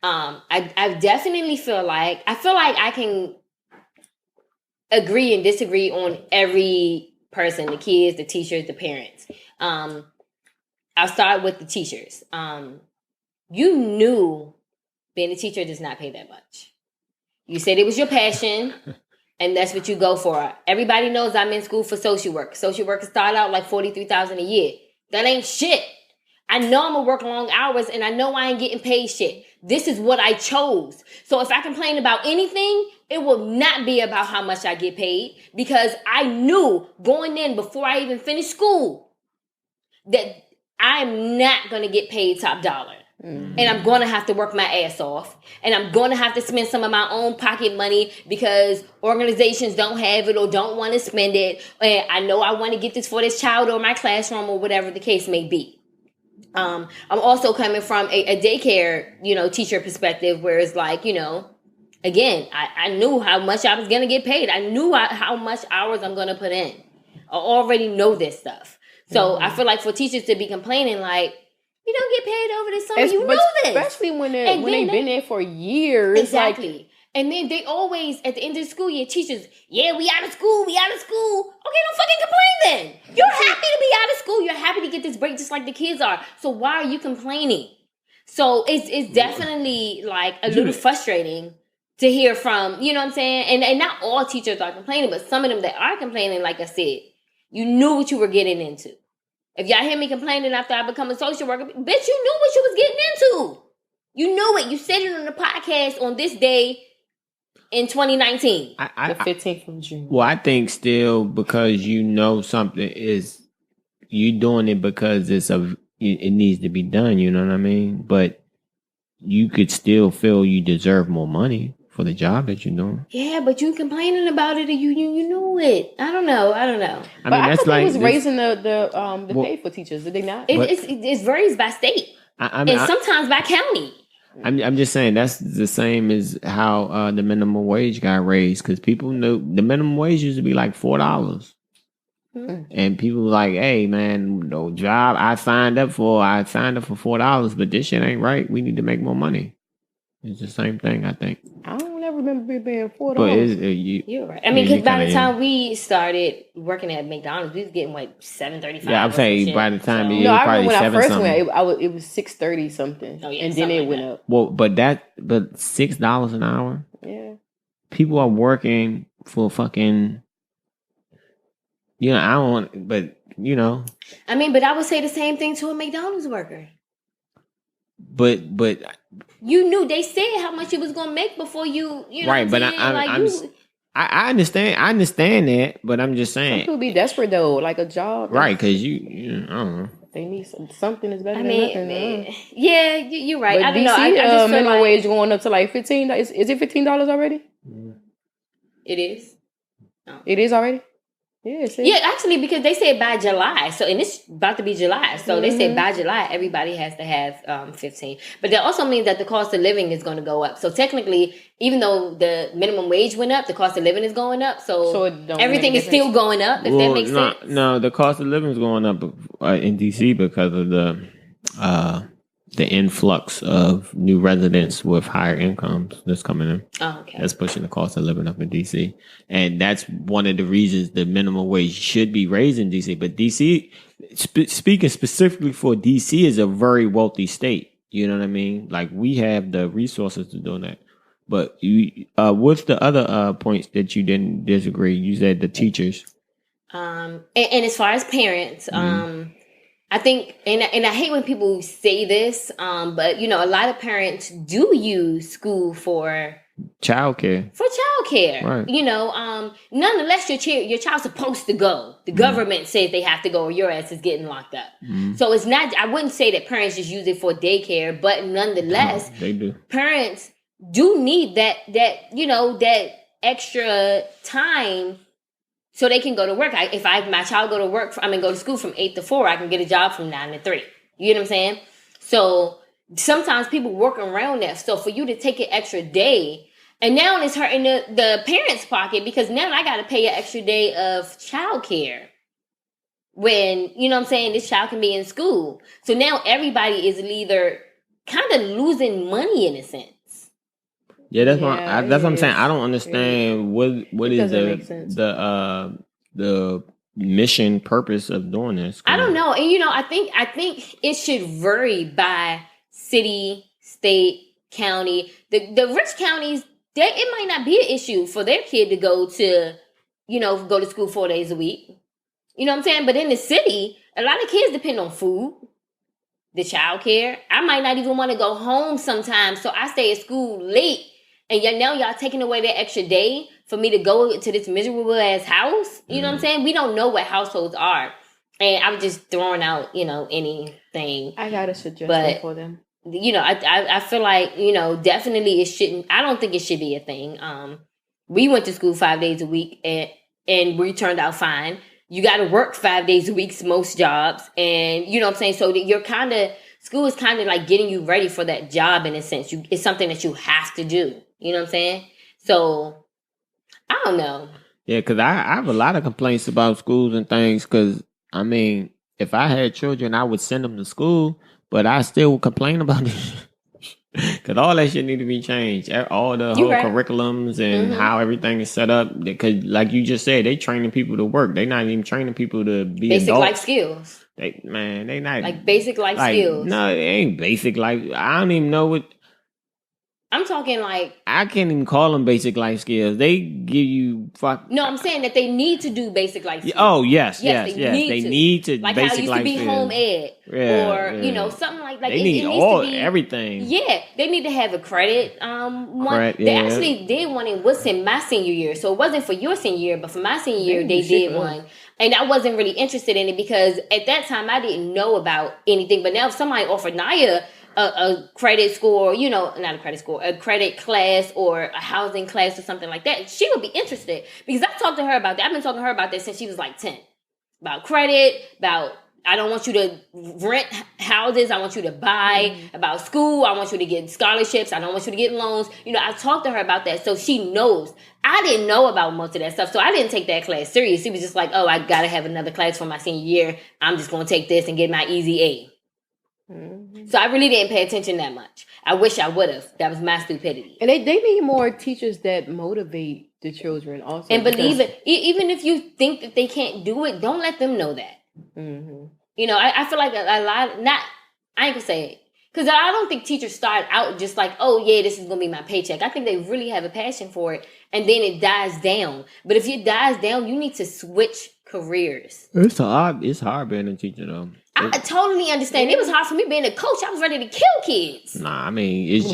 B: I definitely feel like I can agree and disagree on every person, the kids, the teachers, the parents. I'll start with the teachers. You knew being a teacher does not pay that much. You said it was your passion. And that's what you go for. Everybody knows I'm in school for social work. Social workers start out like $43,000 a year. That ain't shit. I know I'm gonna work long hours and I know I ain't getting paid shit. This is what I chose. So if I complain about anything, it will not be about how much I get paid because I knew going in before I even finished school that I'm not gonna get paid top dollar. Mm-hmm. And I'm going to have to work my ass off. And I'm going to have to spend some of my own pocket money because organizations don't have it or don't want to spend it. And I know I want to get this for this child or my classroom or whatever the case may be. I'm also coming from a daycare, teacher perspective where it's like, again, I knew how much I was going to get paid. I knew how much hours I'm going to put in. I already know this stuff. So I feel like for teachers to be complaining like, you don't get paid over the summer. You know this.
A: Especially when they've been there for years.
B: Exactly. And then they always, at the end of the school year, teachers, we out of school. Okay, don't fucking complain then. You're happy to be out of school. You're happy to get this break just like the kids are. So why are you complaining? So it's definitely like a little frustrating to hear from, you know what I'm saying? And not all teachers are complaining, but some of them that are complaining, like I said, you knew what you were getting into. If y'all hear me complaining after I become a social worker, bitch, you knew what you was getting into. You knew it. You said it on the podcast on this day in 2019.
A: The 15th of June.
C: Well, I think still because something is, you doing it because it needs to be done, you know what I mean? But you could still feel you deserve more money for the job that you're doing.
B: Yeah, but you complaining about it and you knew it. I don't know.
A: I thought they was raising the pay for teachers. Did they not?
B: It varies by state. And sometimes by county.
C: I'm just saying that's the same as how the minimum wage got raised because people know the minimum wage used to be like $4. Mm-hmm. And people were like, hey man, no job I signed up for $4, but this shit ain't right. We need to make more money. It's the same thing, I think.
A: I don't ever remember it being $4.
C: But
B: you're right. I mean, because by the time we started working at McDonald's, we was getting like $7.35.
C: Yeah, I'm saying by the time it was
A: I
C: probably
A: remember when I first
C: something.
A: went, it was $6.30 something. Oh yeah, and then it went up.
C: Well, but $6 an hour.
A: Yeah.
C: People are working for fucking. You know, I don't want, but you know.
B: I mean, but I would say the same thing to a McDonald's worker.
C: But
B: you knew they said how much you was gonna make before you know.
C: Right, but I understand that, but I'm just saying.
A: Some people be desperate though, like a job.
C: Right, because you I don't know.
A: They need something is better than nothing.
B: Yeah, you're right.
A: But
B: I don't know.
A: I just minimum wage going up to like $15. Is it $15 already?
B: It is.
A: Oh. It is already. Yeah,
B: actually, because they said by July, so and it's about to be July, so they said by July everybody has to have 15. But that also means that the cost of living is going to go up. So technically, even though the minimum wage went up, the cost of living is going up. So everything is still going up. If that makes sense.
C: No, the cost of living is going up in DC because of the influx of new residents with higher incomes that's coming in.
B: Oh, okay.
C: That's pushing the cost of living up in DC. And that's one of the reasons the minimum wage should be raised in DC. But DC, speaking specifically for DC, is a very wealthy state. You know what I mean? Like, we have the resources to do that. But what's the other points that you didn't disagree? You said the teachers.
B: And as far as parents, I think, and I hate when people say this, but you know, a lot of parents do use school for
C: childcare.
B: Right. You know, nonetheless, your child's supposed to go. The government says they have to go, or your ass is getting locked up. So it's not. I wouldn't say that parents just use it for daycare, but nonetheless,
C: they do.
B: Parents do need that you know, that extra time. So they can go to work. If my child go to school from 8 to 4, I can get a job from 9 to 3. You know what I'm saying? So sometimes people work around that. So for you to take an extra day, and now it's hurting the parents' pocket because now I got to pay an extra day of childcare when, you know what I'm saying, this child can be in school. So now everybody is either kind of losing money in a sense.
C: Yeah, that's what I'm saying. I don't understand what is the mission purpose of doing this.
B: I don't know. And you know, I think it should vary by city, state, county. The rich counties, it might not be an issue for their kid to go to school 4 days a week. You know what I'm saying? But in the city, a lot of kids depend on food, the child care. I might not even want to go home sometimes, so I stay at school late. And now y'all taking away that extra day for me to go to this miserable ass house. You know what I'm saying? We don't know what households are. And I'm just throwing out, you know, anything.
A: I got a suggestion for them.
B: You know, I feel like, you know, definitely it shouldn't. I don't think it should be a thing. We went to school 5 days a week and we turned out fine. You got to work 5 days a week, most jobs. And, you know what I'm saying? So that school is kind of like getting you ready for that job in a sense. It's something that you have to do. You know what I'm saying? So, I don't know.
C: Yeah, because I have a lot of complaints about schools and things. Because, I mean, if I had children, I would send them to school. But I still would complain about it. Because all that shit need to be changed. All the whole curriculums and how everything is set up. Because, like you just said, they training people to work. They not even training people to be
B: basic
C: adults.
B: life skills.
C: They not.
B: Like basic life skills.
C: No, it ain't basic life. I don't even know what.
B: I'm talking like...
C: I can't even call them basic life skills. They give you...
B: No, I'm saying that they need to do basic life skills.
C: Oh, yes. They need to.
B: Like how it used to be home ed. Or, you know, something like that.
C: They need everything.
B: Yeah. They need to have a credit one. They actually did one in my senior year. So it wasn't for your senior year, but for my senior year, they did one. And I wasn't really interested in it because at that time, I didn't know about anything. But now if somebody offered Naya... a credit score, you know, not a credit score, a credit class or a housing class or something like that, she would be interested because I talked to her about that. I've been talking to her about that since she was like 10. About credit, about I don't want you to rent houses, I want you to buy, about school, I want you to get scholarships, I don't want you to get loans. You know, I talked to her about that so she knows. I didn't know about most of that stuff, so I didn't take that class serious. It was just like, oh, I got to have another class for my senior year. I'm just going to take this and get my easy A. So I really didn't pay attention that much. I wish I would have. That was my stupidity.
A: And they need more teachers that motivate the children also.
B: And believe it. Even if you think that they can't do it, don't let them know that. You know, I feel like a lot, I ain't gonna say it. Because I don't think teachers start out just like, oh, yeah, this is going to be my paycheck. I think they really have a passion for it, and then it dies down. But if it dies down, you need to switch careers.
C: It's hard being a teacher, though.
B: I totally understand. It was hard for me being a coach. I was ready to kill kids.
C: Nah, I mean, it's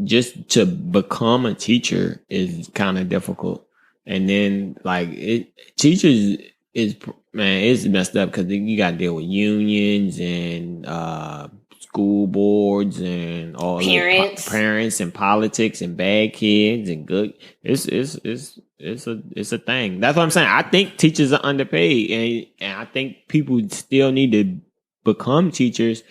C: just to become a teacher is kind of difficult. And then, like, teachers is, man, it's messed up because you got to deal with unions and school boards and all parents and politics and bad kids and good. It's a thing. That's what I'm saying. I think teachers are underpaid, and I think people still need to become teachers.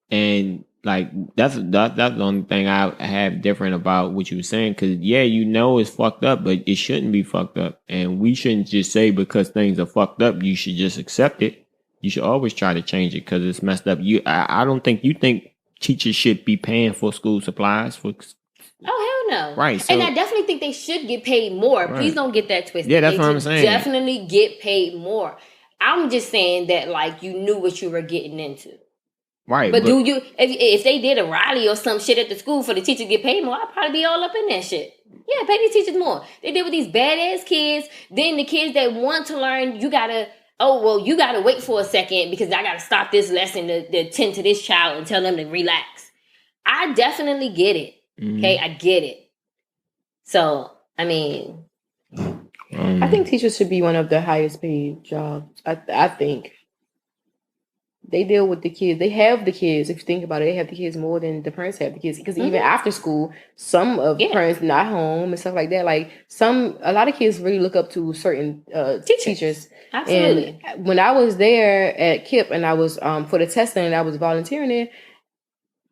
C: And like that's the only thing I have different about what you were saying. Because it's fucked up, but it shouldn't be fucked up, and we shouldn't just say because things are fucked up you should just accept it. You should always try to change it because it's messed up. I don't think you think teachers should be paying for school supplies for.
B: Oh, hell no.
C: Right. So,
B: and I definitely think they should get paid more. Right. Please don't get that twisted.
C: Yeah, that's what I'm saying.
B: Definitely get paid more. I'm just saying that, like, you knew what you were getting into.
C: Right.
B: But do you, if they did a rally or some shit at the school for the teacher to get paid more, I'd probably be all up in that shit. Yeah, pay these teachers more. They did with these badass kids. Then the kids that want to learn, you gotta wait for a second because I gotta stop this lesson to attend to this child and tell them to relax. I definitely get it. Okay, I get it. So, I mean,
A: I think teachers should be one of the highest paid jobs. I think they deal with the kids. They have the kids. If you think about it, they have the kids more than the parents have the kids. Because even after school, some of the parents not home and stuff like that. Like a lot of kids really look up to certain teachers.
B: Absolutely.
A: And when I was there at KIPP and I was for the testing and I was volunteering there,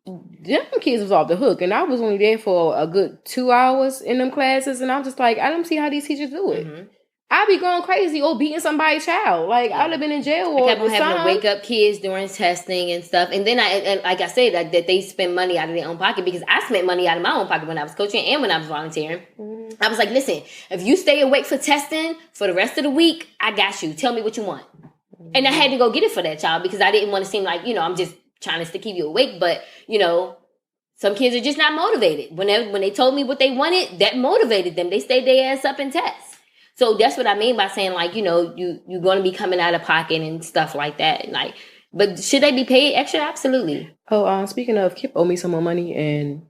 A: them kids was off the hook, and I was only there for a good 2 hours in them classes, and I'm just like, I don't see how these teachers do it. I'd be going crazy or beating somebody's child. Like, I'd have been in jail.
B: I kept on having to wake up kids during testing and stuff. And then like I said, that they spend money out of their own pocket because I spent money out of my own pocket when I was coaching and when I was volunteering. I was like, listen, if you stay awake for testing for the rest of the week, I got you. Tell me what you want. And I had to go get it for that child because I didn't want to seem like, I'm just trying to keep you awake. But, some kids are just not motivated. When they told me what they wanted, that motivated them. They stayed their ass up and test. So that's what I mean by saying, like, you're going to be coming out of pocket and stuff like that. Like, but should they be paid extra? Absolutely.
A: Oh, speaking of, KIPP owe me some more money, and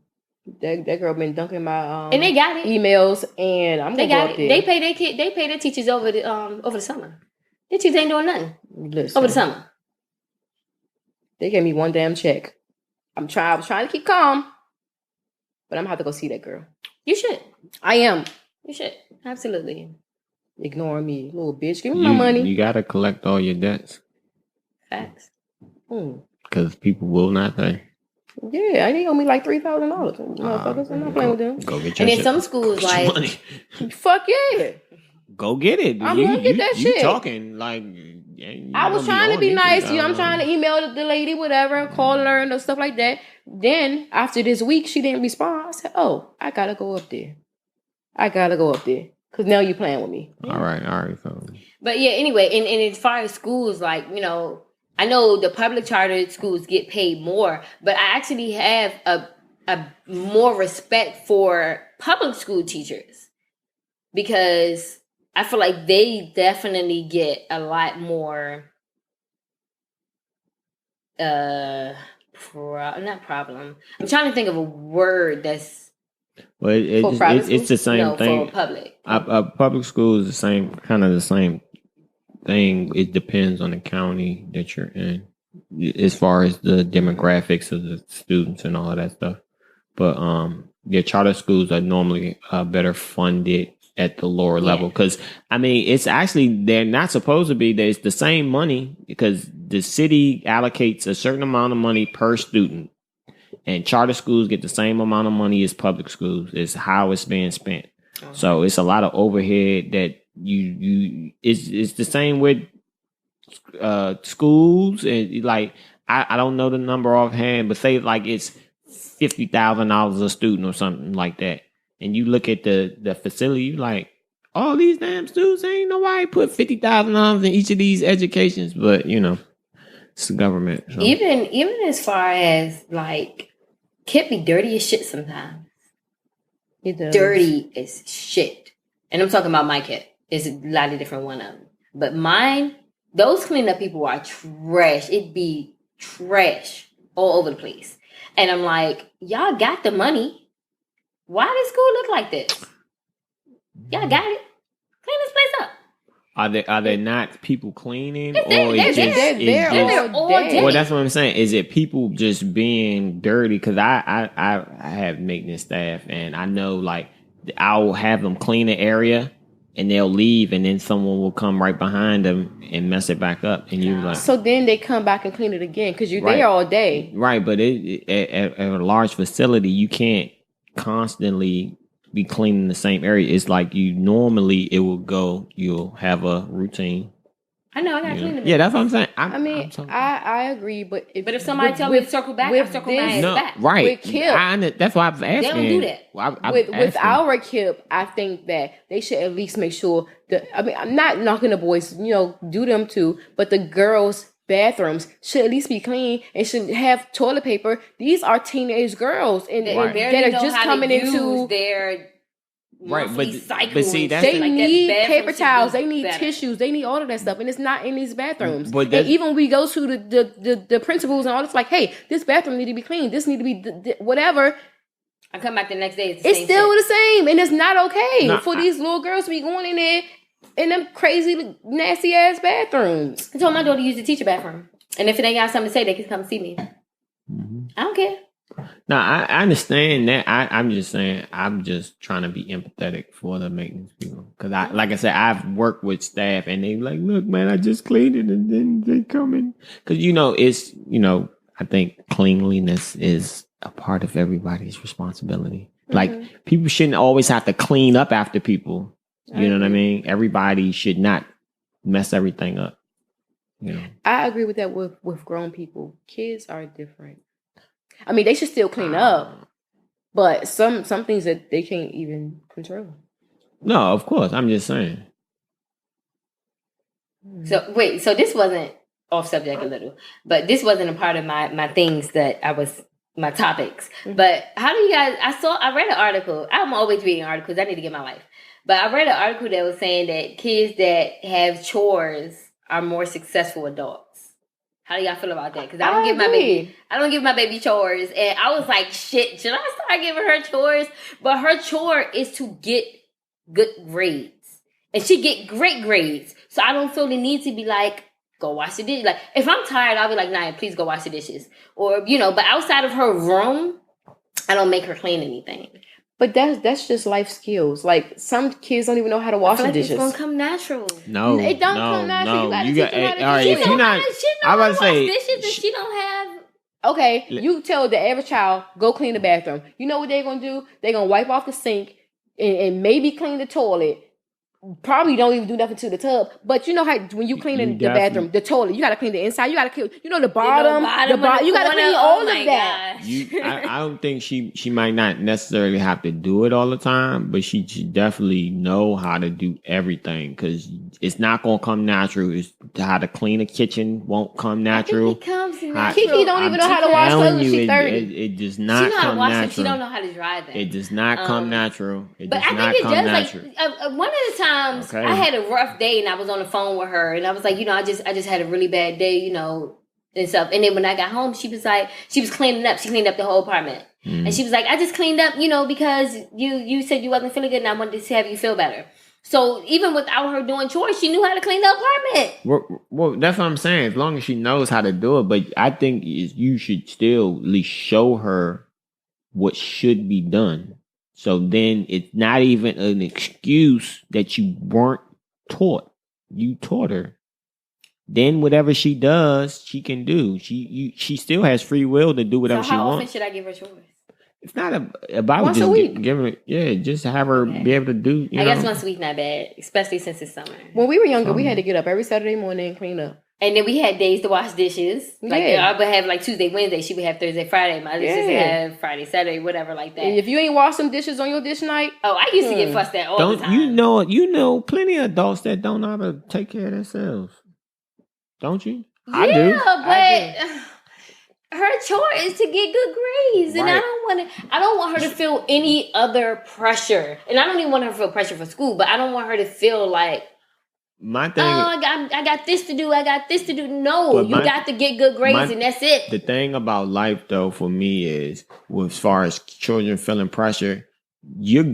A: that girl been dunking my
B: and they got it
A: emails, and I'm gonna go up there.
B: They pay their teachers over the summer. Their teachers ain't doing nothing over the summer.
A: They gave me one damn check. I was trying to keep calm, but I'm gonna have to go see that girl.
B: You should.
A: I am.
B: You should. Absolutely.
A: Ignoring me, little bitch. Give me my money.
C: You gotta collect all your debts.
B: Facts.
C: Because people will not pay.
A: Yeah, they owe me like $3,000. Motherfuckers, I'm not playing with them.
C: Go get your
B: shit. And
C: shit.
B: in some schools, like,
C: money.
A: Fuck yeah.
C: Go get it.
A: I'm gonna get that shit.
C: You talking like...
A: I was trying to be nice. I'm trying to email the lady, whatever, call her and stuff like that. Then, after this week, she didn't respond. I said, I gotta go up there. Because now you're playing with me.
C: All right. So.
B: But yeah, anyway, and as far as schools, like, I know the public charter schools get paid more, but I actually have a more respect for public school teachers because I feel like they definitely get a lot more not problem. I'm trying to think of a word that's
C: it's the same thing.
B: For public.
C: Public school is the same thing. It depends on the county that you're in, as far as the demographics of the students and all of that stuff. But charter schools are normally better funded at the lower level because it's actually they're not supposed to be. It's the same money because the city allocates a certain amount of money per student. And charter schools get the same amount of money as public schools. It's how it's being spent. Uh-huh. So it's a lot of overhead that it's the same with schools. And like, I don't know the number offhand, but say like it's $50,000 a student or something like that. And you look at the facility, you like, all these damn students, ain't nobody put $50,000 in each of these educations. But, it's the government. So.
B: Even as far as like, Kip be dirty as shit sometimes.
A: It does.
B: Dirty as shit. And I'm talking about my Kip. There's a lot of different one of them. But mine, those cleanup people are trash. It be trash all over the place. And I'm like, y'all got the money. Why does school look like this? Y'all got it. Clean this place up.
C: Are they not people cleaning,
B: they're
C: there
B: all day?
C: Well, that's what I'm saying. Is it people just being dirty? Because I have maintenance staff, and I know like I'll have them clean the area, and they'll leave, and then someone will come right behind them and mess it back up, and you like.
A: So then they come back and clean it again because you're there all day,
C: right? But at a large facility, you can't constantly be cleaning the same area. It's like you'll have a routine.
B: I know, I gotta clean it.
C: Yeah, that's what I'm saying.
A: I agree, but
B: if somebody tell me to circle back, I circle back.
C: Right.
A: With Kip,
C: that's why I was asking.
B: They don't do that.
A: With our Kip, I think that they should at least make sure I'm not knocking the boys, do them too, but the girls' bathrooms should at least be clean and should have toilet paper. These are teenage girls and that are just coming into
B: their
C: but see, that's
A: they need paper towels, they need tissues, they need all of that stuff, and it's not in these bathrooms. And even when we go to the principals and all, it's like, hey, this bathroom need to be clean, this need to be whatever.
B: I come back the next day,
A: it's still the same, and it's not okay for these little girls to be going in there in them crazy, nasty ass bathrooms.
B: I told my daughter to use the teacher bathroom, and if they got something to say, they can come see me.
C: Mm-hmm.
B: I don't care.
C: No, I understand that. I'm just saying, I'm just trying to be empathetic for the maintenance people. Because like I said, I've worked with staff and they like, look, man, I just cleaned it, and then they come in. Because, I think cleanliness is a part of everybody's responsibility. Mm-hmm. Like, people shouldn't always have to clean up after people. You know what I mean? Everybody should not mess everything up.
A: I agree with that with grown people. Kids are different. I mean, they should still clean up, but some things that they can't even control.
C: No, of course. I'm just saying.
B: So wait, so this wasn't off subject a little, but this wasn't a part of my things that my topics. Mm-hmm. But how do you guys? I read an article. I'm always reading articles. I need to get my life. But I read an article that was saying that kids that have chores are more successful adults. How do y'all feel about that? Because I don't give my baby chores, and I was like, shit, should I start giving her chores? But her chore is to get good grades, and she get great grades. So I don't feel the need to be like, go wash the dishes. Like if I'm tired, I'll be like, nah, please go wash the dishes, or But outside of her room, I don't make her clean anything.
A: But that's just life skills. Like some kids don't even know how to wash the dishes.
B: It's gonna come natural.
C: No,
A: it don't come natural.
C: No.
A: You gotta teach them how to
C: do it. If you're not,
B: I was about to say, dishes and she don't have.
A: Okay, you tell the average child go clean the bathroom. You know what they're gonna do? They're gonna wipe off the sink and maybe clean the toilet. Probably don't even do nothing to the tub, but you know how when you clean the bathroom, the toilet, you gotta clean the inside. You gotta clean, the bottom, you gotta clean all of that.
C: I don't think she might not necessarily have to do it all the time, but she definitely know how to do everything because it's not gonna come natural. It's how to clean a kitchen won't come natural.
B: It comes natural.
A: Kiki don't even know how to wash clothes. She's 30.
C: It does not come natural.
B: She don't know how to dry them.
C: It does not come natural.
B: But I think it does. One of the times I had a rough day and I was on the phone with her and I was like, I just had a really bad day, and stuff. And then when I got home, she was cleaning up. She cleaned up the whole apartment. And she was like, I just cleaned up, because you said you wasn't feeling good and I wanted to have you feel better. So even without her doing chores, she knew how to clean the apartment.
C: Well, that's what I'm saying. As long as she knows how to do it. But I think you should still at least show her what should be done. So then it's not even an excuse that you weren't taught. You taught her. Then whatever she does, she can do. She still has free will to do whatever she wants.
B: How often should I give her chores?
C: It's not about
A: once
C: just
A: a week.
C: Giving it. Just have her be able to do.
B: I guess once a week not bad, especially since it's summer.
A: When we were younger, we had to get up every Saturday morning and clean up.
B: And then we had days to wash dishes. Like I would have like Tuesday, Wednesday. She would have Thursday, Friday. My other sister have Friday, Saturday, whatever like that.
A: And if you ain't washed some dishes on your dish night,
B: I used to get fussed at all the time.
C: You know, plenty of adults that don't know how to take care of themselves. Don't you?
B: Yeah, but her chore is to get good grades, and I don't want her to feel any other pressure, and I don't even want her to feel pressure for school, but I don't want her to feel like
C: my thing.
B: I got this to do. I got this to do. No, you got to get good grades, and that's it.
C: The thing about life, though, for me is, as far as children feeling pressure, you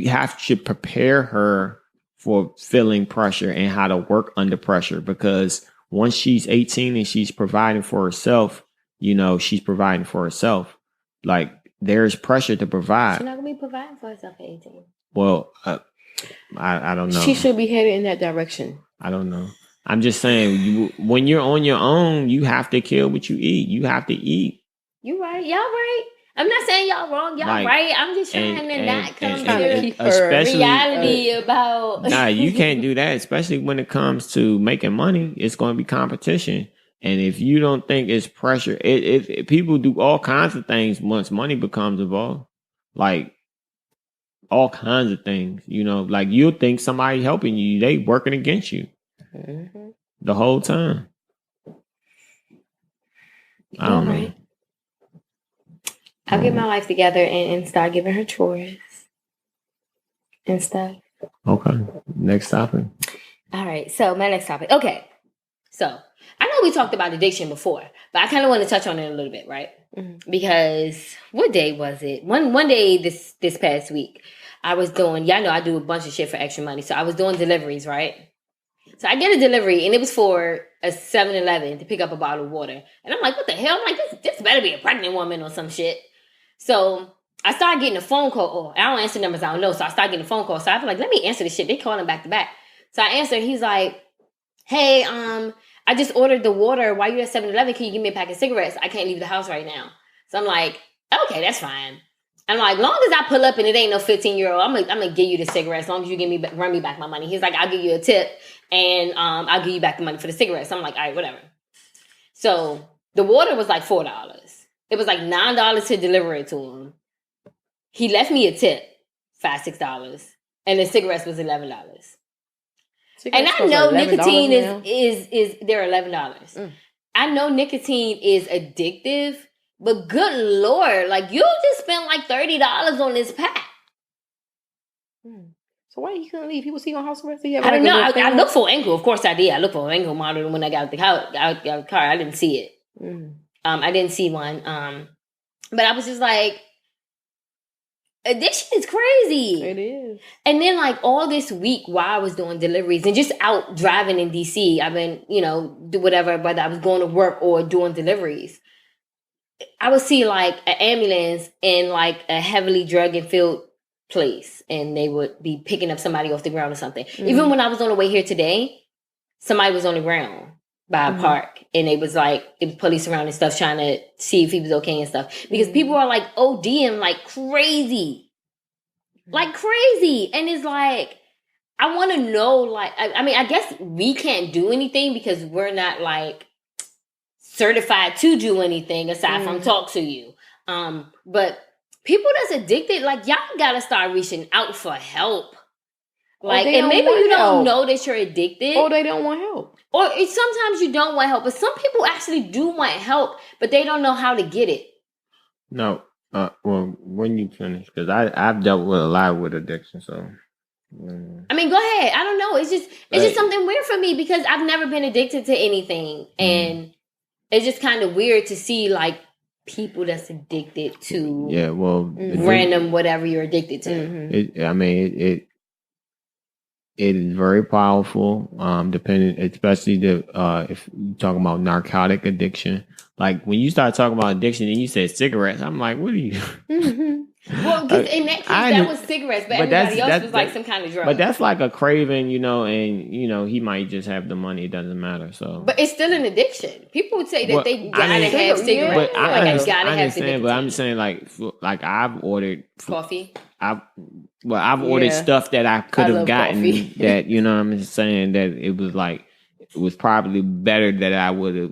C: have to prepare her for feeling pressure and how to work under pressure, because once she's 18 and she's providing for herself, she's providing for herself. Like, there's pressure to provide.
B: She's not gonna be providing for herself at 18.
C: Well, I don't know.
A: She should be headed in that direction.
C: I don't know. I'm just saying, when you're on your own, you have to kill what you eat. You have to eat.
B: You right. Y'all right. I'm not saying y'all wrong. Y'all right. I'm just trying to not come to reality about...
C: Nah, you can't do that, especially when it comes to making money. It's going to be competition. And if you don't think it's pressure, if people do all kinds of things once money becomes involved. Like, all kinds of things, like you'll think somebody helping you, they working against you the whole time. I don't know.
B: I'll get my life together and start giving her chores and stuff.
C: Okay. Next topic.
B: All right. So my next topic. Okay. So I know we talked about addiction before, but I kind of want to touch on it a little bit, right? Mm-hmm. Because what day was it? One day this past week, I was doing, y'all know I do a bunch of shit for extra money. So I was doing deliveries, right? So I get a delivery, and it was for a 7-Eleven to pick up a bottle of water. And I'm like, what the hell? I'm like, this better be a pregnant woman or some shit. So I started getting a phone call. Oh, I don't answer numbers I don't know. So I started getting a phone call. So I was like, let me answer this shit. They calling back to back. So I answered. He's like, hey, I just ordered the water. While you're at 7-Eleven, can you give me a pack of cigarettes? I can't leave the house right now. So I'm like, okay, that's fine. I'm like, long as I pull up and it ain't no 15-year-old, I'm gonna give you the cigarettes. As long as you run me back my money. He's like, I'll give you a tip, and I'll give you back the money for the cigarettes. So I'm like, all right, whatever. So the water was like $4. It was like $9 to deliver it to him. He left me a tip, $5-6, and the cigarettes was $11. And I know nicotine is they're $11. I know nicotine is addictive. But good Lord, like, you just spent like $30 on this pack.
A: So why you couldn't leave? People see you on house arrest?
B: I don't know. I looked for an angle. Of course I did. I looked for an angle monitor when I got out the car. I didn't see it. I didn't see one. But I was just like, addiction is crazy.
A: It is.
B: And then like all this week while I was doing deliveries and just out driving in DC, I've been, do whatever, whether I was going to work or doing deliveries. I would see like an ambulance in like a heavily drug-infilled place, and they would be picking up somebody off the ground or something. Even when I was on the way here today, somebody was on the ground by a park, and it was police around and stuff trying to see if he was okay and stuff. Because people are like ODing like crazy. Like crazy. And it's like, I want to know, like, I mean, I guess we can't do anything because we're not like certified to do anything aside from talk to you. But people that's addicted, like, y'all gotta start reaching out for help. Like, and maybe you don't know that you're addicted.
A: Or they don't want help.
B: Or sometimes you don't want help. But some people actually do want help, but they don't know how to get it.
C: No. Well, when you finish, because I've dealt with a lot with addiction, so...
B: I mean, go ahead. I don't know. It's just something weird for me because I've never been addicted to anything. And it's just kind of weird to see, like, people that's addicted to random whatever you're addicted to.
C: It is very powerful, depending, especially if you talk about narcotic addiction. Like, when you start talking about addiction and you said cigarettes, I'm like, what are you...
B: Well, because in that case, that was cigarettes, but everybody else was like some kind of drug.
C: But that's like a craving, and, he might just have the money. It doesn't matter. So,
B: but it's still an addiction. People would say that they gotta have cigarettes.
C: But I understand, but I'm saying, like I've ordered
B: coffee.
C: I've ordered stuff that I could have gotten that, I'm saying that it was probably better that I would have,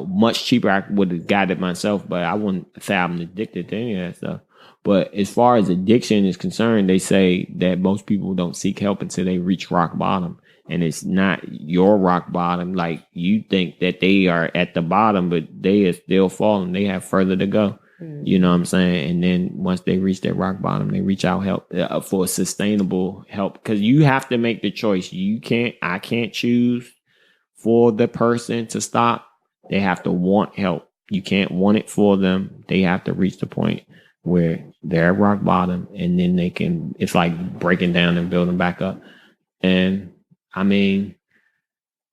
C: much cheaper. I would have got it myself, but I wouldn't say I'm addicted to any of that stuff. But as far as addiction is concerned, they say that most people don't seek help until they reach rock bottom. and it's not your rock bottom. Like you think that they are at the bottom, but they are still falling. They have further to go. You know what I'm saying? And then once they reach that rock bottom, they reach out help for sustainable help, because you have to make the choice. I can't choose for the person to stop. They have to want help. You can't want it for them. They have to reach the point where they're at rock bottom, and then it's like breaking down and building back up. And I mean,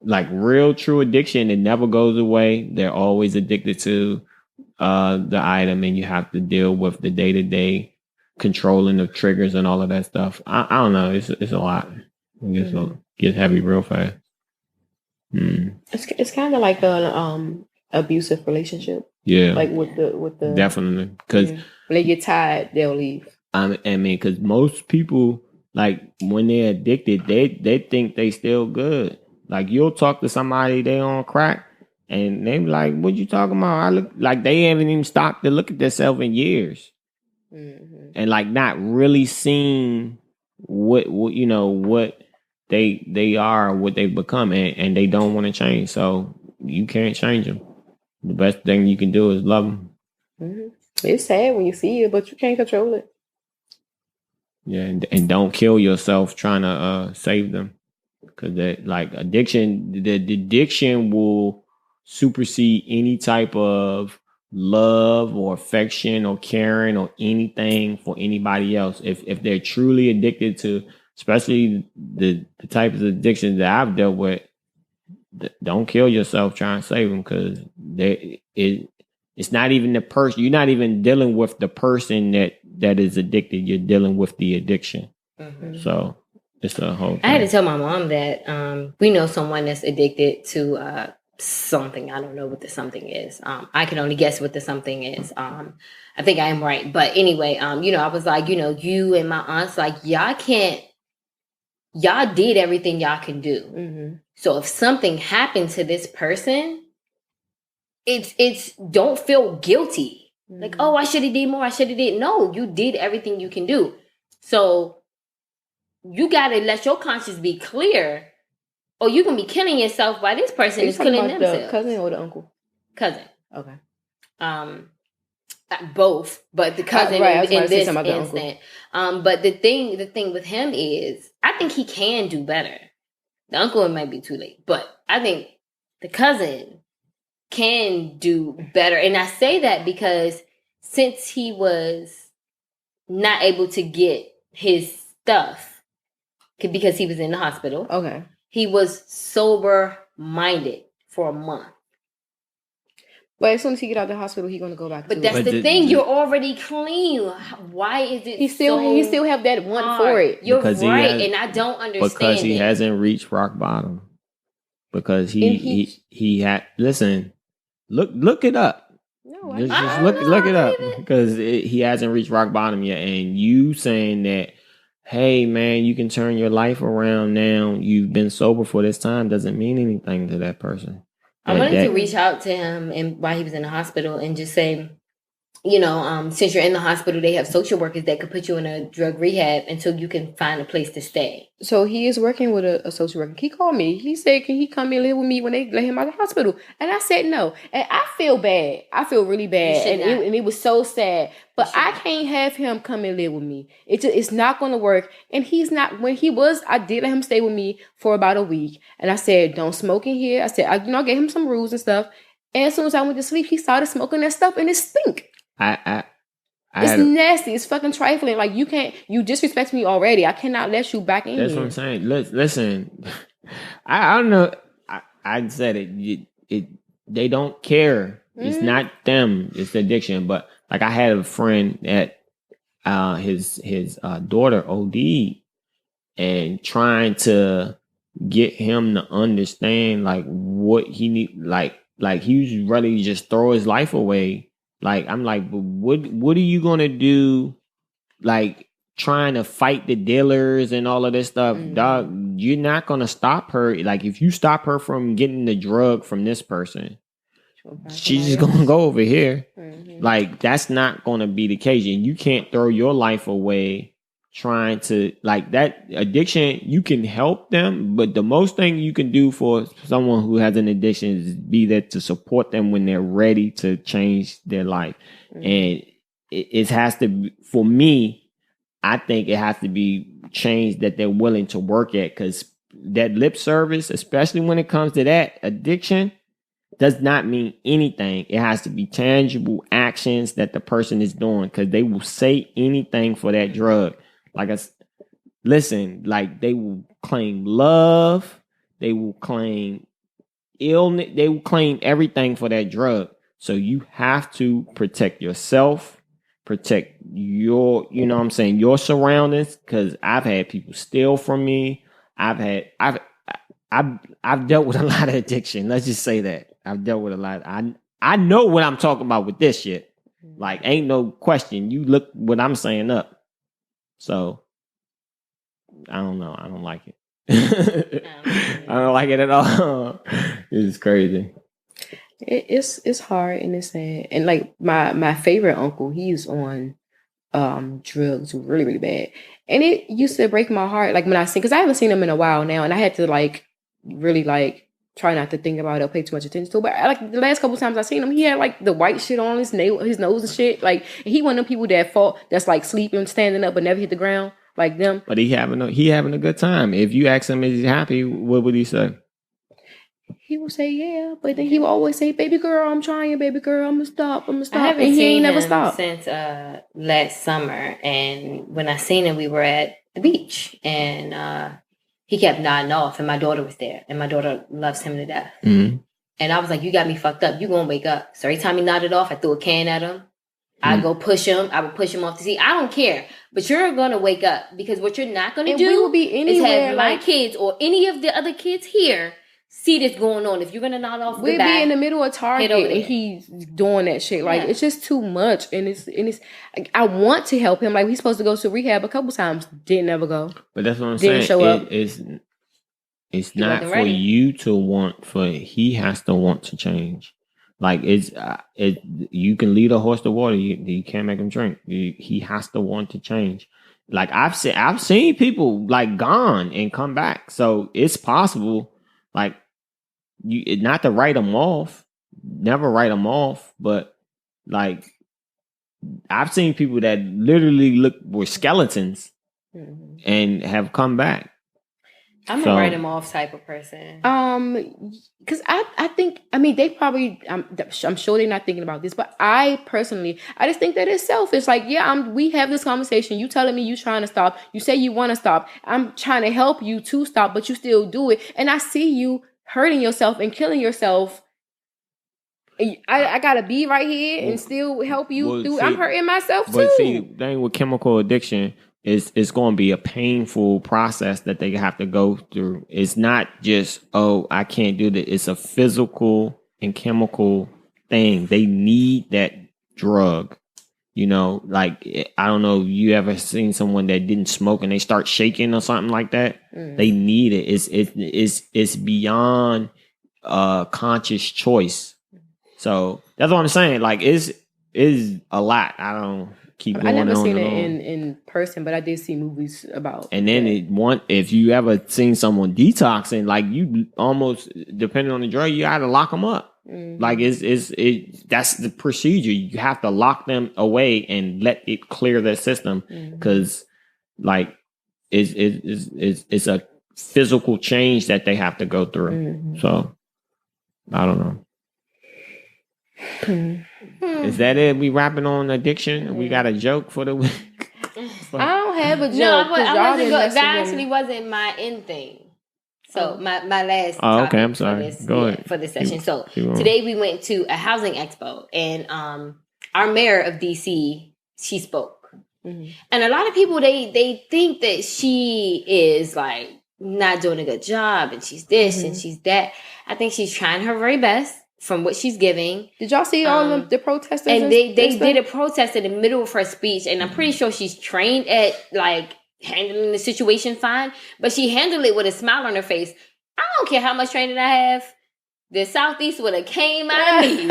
C: like real true addiction, it never goes away. They're always addicted to the item, and you have to deal with the day-to-day controlling of triggers and all of that stuff. I don't know. It's a lot. It gets heavy real fast.
A: It's kind of like an abusive relationship.
C: Yeah,
A: like with the
C: definitely, because
A: when they get tired, they'll leave.
C: I mean, because most people, like when they're addicted, they think they still good. Like you'll talk to somebody, they on crack, and they be like, "What you talking about?" I look like they haven't even stopped to look at themselves in years, and like not really seeing what they are, what they've become, and they don't want to change. So you can't change them. The best thing you can do is love them.
A: It's sad when you see it, but you can't control it.
C: Yeah, and don't kill yourself trying to save them, because that the addiction will supersede any type of love or affection or caring or anything for anybody else. If they're truly addicted to, especially the types of addictions that I've dealt with, don't kill yourself trying to save them, because it's not even the person. You're not even dealing with the person that is addicted. You're dealing with the addiction. So it's a whole thing.
B: I had to tell my mom that we know someone that's addicted to something. I don't know what the something is. I can only guess what the something is. I think I am right. But anyway, I was like, you and my aunts, like, y'all did everything y'all can do. So if something happened to this person, it's don't feel guilty. Like, oh, I should have did more. I should have did. No, you did everything you can do. So you got to let your conscience be clear, or you can be killing yourself while this person is killing themselves.
A: The cousin or the uncle?
B: Cousin.
A: Okay.
B: Both, but the cousin
A: right,
B: in this instant. But the thing with him is, I think he can do better. The uncle, it might be too late, but I think the cousin can do better. And I say that because since he was not able to get his stuff because he was in the hospital, he was sober-minded for a month.
A: But as soon as he get out of the hospital, he's gonna go back.
B: But that's the thing. You're already clean. Why is it? He still
A: have that one for it.
B: You're right, and I don't understand
C: because he hasn't reached rock bottom. Because he had listen. Look it up. No, just look it up, because he hasn't reached rock bottom yet. And you saying that, hey man, you can turn your life around now. You've been sober for this time doesn't mean anything to that person.
B: I wanted to reach out to him and while he was in the hospital and just say, since you're in the hospital, they have social workers that could put you in a drug rehab until you can find a place to stay.
A: So he is working with a social worker. He called me. He said, can he come and live with me when they let him out of the hospital? And I said no. And I feel bad. I feel really bad. And it was so sad. But I can't have him come and live with me. It's not going to work. And he's not, I did let him stay with me for about a week. And I said, don't smoke in here. I said, I gave him some rules and stuff. And as soon as I went to sleep, he started smoking that stuff and it stink. It's nasty. It's fucking trifling. Like you disrespect me already. I cannot let you back in.
C: That's what I'm saying. Listen, I don't know. I said it. They don't care. It's not them. It's the addiction. But like I had a friend that his daughter OD'd, and trying to get him to understand like what he need. Like he was ready to just throw his life away. Like, I'm like, but what are you going to do? Like, trying to fight the dealers and all of this stuff. Dog, you're not going to stop her. Like, if you stop her from getting the drug from this person, she's just going to go over here. Like, that's not going to be the case. And you can't throw your life away trying to like that addiction. You can help them, but the most thing you can do for someone who has an addiction is be there to support them when they're ready to change their life. And it has to be, for me, I think it has to be changed that they're willing to work at, because that lip service, especially when it comes to that addiction, does not mean anything. It has to be tangible actions that the person is doing, because they will say anything for that drug. Like, listen, like they will claim love, they will claim illness, they will claim everything for that drug. So you have to protect yourself, protect your, you know what I'm saying, your surroundings, because I've had people steal from me. I've dealt with a lot of addiction. Let's just say that. I've dealt with a lot. I know what I'm talking about with this shit. Like, ain't no question. You look what I'm saying up. So, I don't know. I don't like it. I don't like it at all. It's crazy.
A: It's hard and it's sad. And like my favorite uncle, he's on drugs really, really bad. And it used to break my heart. Like when I seen, because I haven't seen him in a while now, and I had to like really like try not to think about it or pay too much attention to it. But like the last couple times I seen him, he had like the white shit on his nose and shit. Like, and he one of them people that's like sleeping, standing up, but never hit the ground like them.
C: But he having a good time. If you ask him, is he happy? What would he say?
A: He would say, yeah, but then he would always say, baby girl, I'm trying, baby girl, I'm gonna stop.
B: I haven't seen him since last summer, and when I seen him, we were at the beach, and he kept nodding off, and my daughter was there, and my daughter loves him to death. Mm-hmm. And I was like, you got me fucked up. You gonna wake up. So every time he nodded off, I threw a can at him. I'd go push him. I would push him off the seat. I don't care. But you're going to wake up, because what you're not going to do is have my kids or any of the other kids here see this going on. If you're going to nod off
A: we'll be in the middle of Target and he's doing that shit. Like, it's just too much. And it's like, I want to help him. Like, he's supposed to go to rehab a couple times. Didn't ever go.
C: But that's what I'm saying. Show up. It's not for you to want, he has to want to change. Like, you can lead a horse to water. You can't make him drink. He has to want to change. Like, I've seen people like gone and come back. So it's possible. Like, not to write them off, never write them off. But like, I've seen people that literally were skeletons and have come back.
B: I'm a write them off type of person.
A: Because I think, I mean, they probably, I'm sure they're not thinking about this, but I personally, I just think that it's selfish. Like, yeah, we have this conversation. You telling me you trying to stop. You say you want to stop. I'm trying to help you to stop, but you still do it. And I see you hurting yourself and killing yourself. I gotta be right here and still help you through. I'm hurting myself too.
C: But see, the thing with chemical addiction, it's going to be a painful process that they have to go through. It's not just, I can't do that. It's a physical and chemical thing. They need that drug. You know, like, I don't know, you ever seen someone that didn't smoke and they start shaking or something like that? They need it. It's beyond conscious choice. So that's what I'm saying. Like, it's a lot. I don't keep going on.
A: I never seen it in person, but I did see movies about.
C: And then if you ever seen someone detoxing, like, you almost, depending on the drug, you got to lock them up. Like, that's the procedure. You have to lock them away and let it clear their system, because like it's a physical change that they have to go through. So I don't know. Is that it? We wrapping on addiction? We got a joke for the week?
A: I don't have a joke.
B: No, but that actually wasn't my end thing. So my last topic
C: okay, I'm sorry.
B: For this session. So today we went to a housing expo, and our mayor of DC, she spoke. And a lot of people, they think that she is like not doing a good job, and she's this and she's that. I think she's trying her very best from what she's giving.
A: Did y'all see all of the protesters?
B: And they did a protest in the middle of her speech, and I'm pretty sure she's trained at like handling the situation fine, but she handled it with a smile on her face. I don't care how much training I have. The Southeast would have came out of me.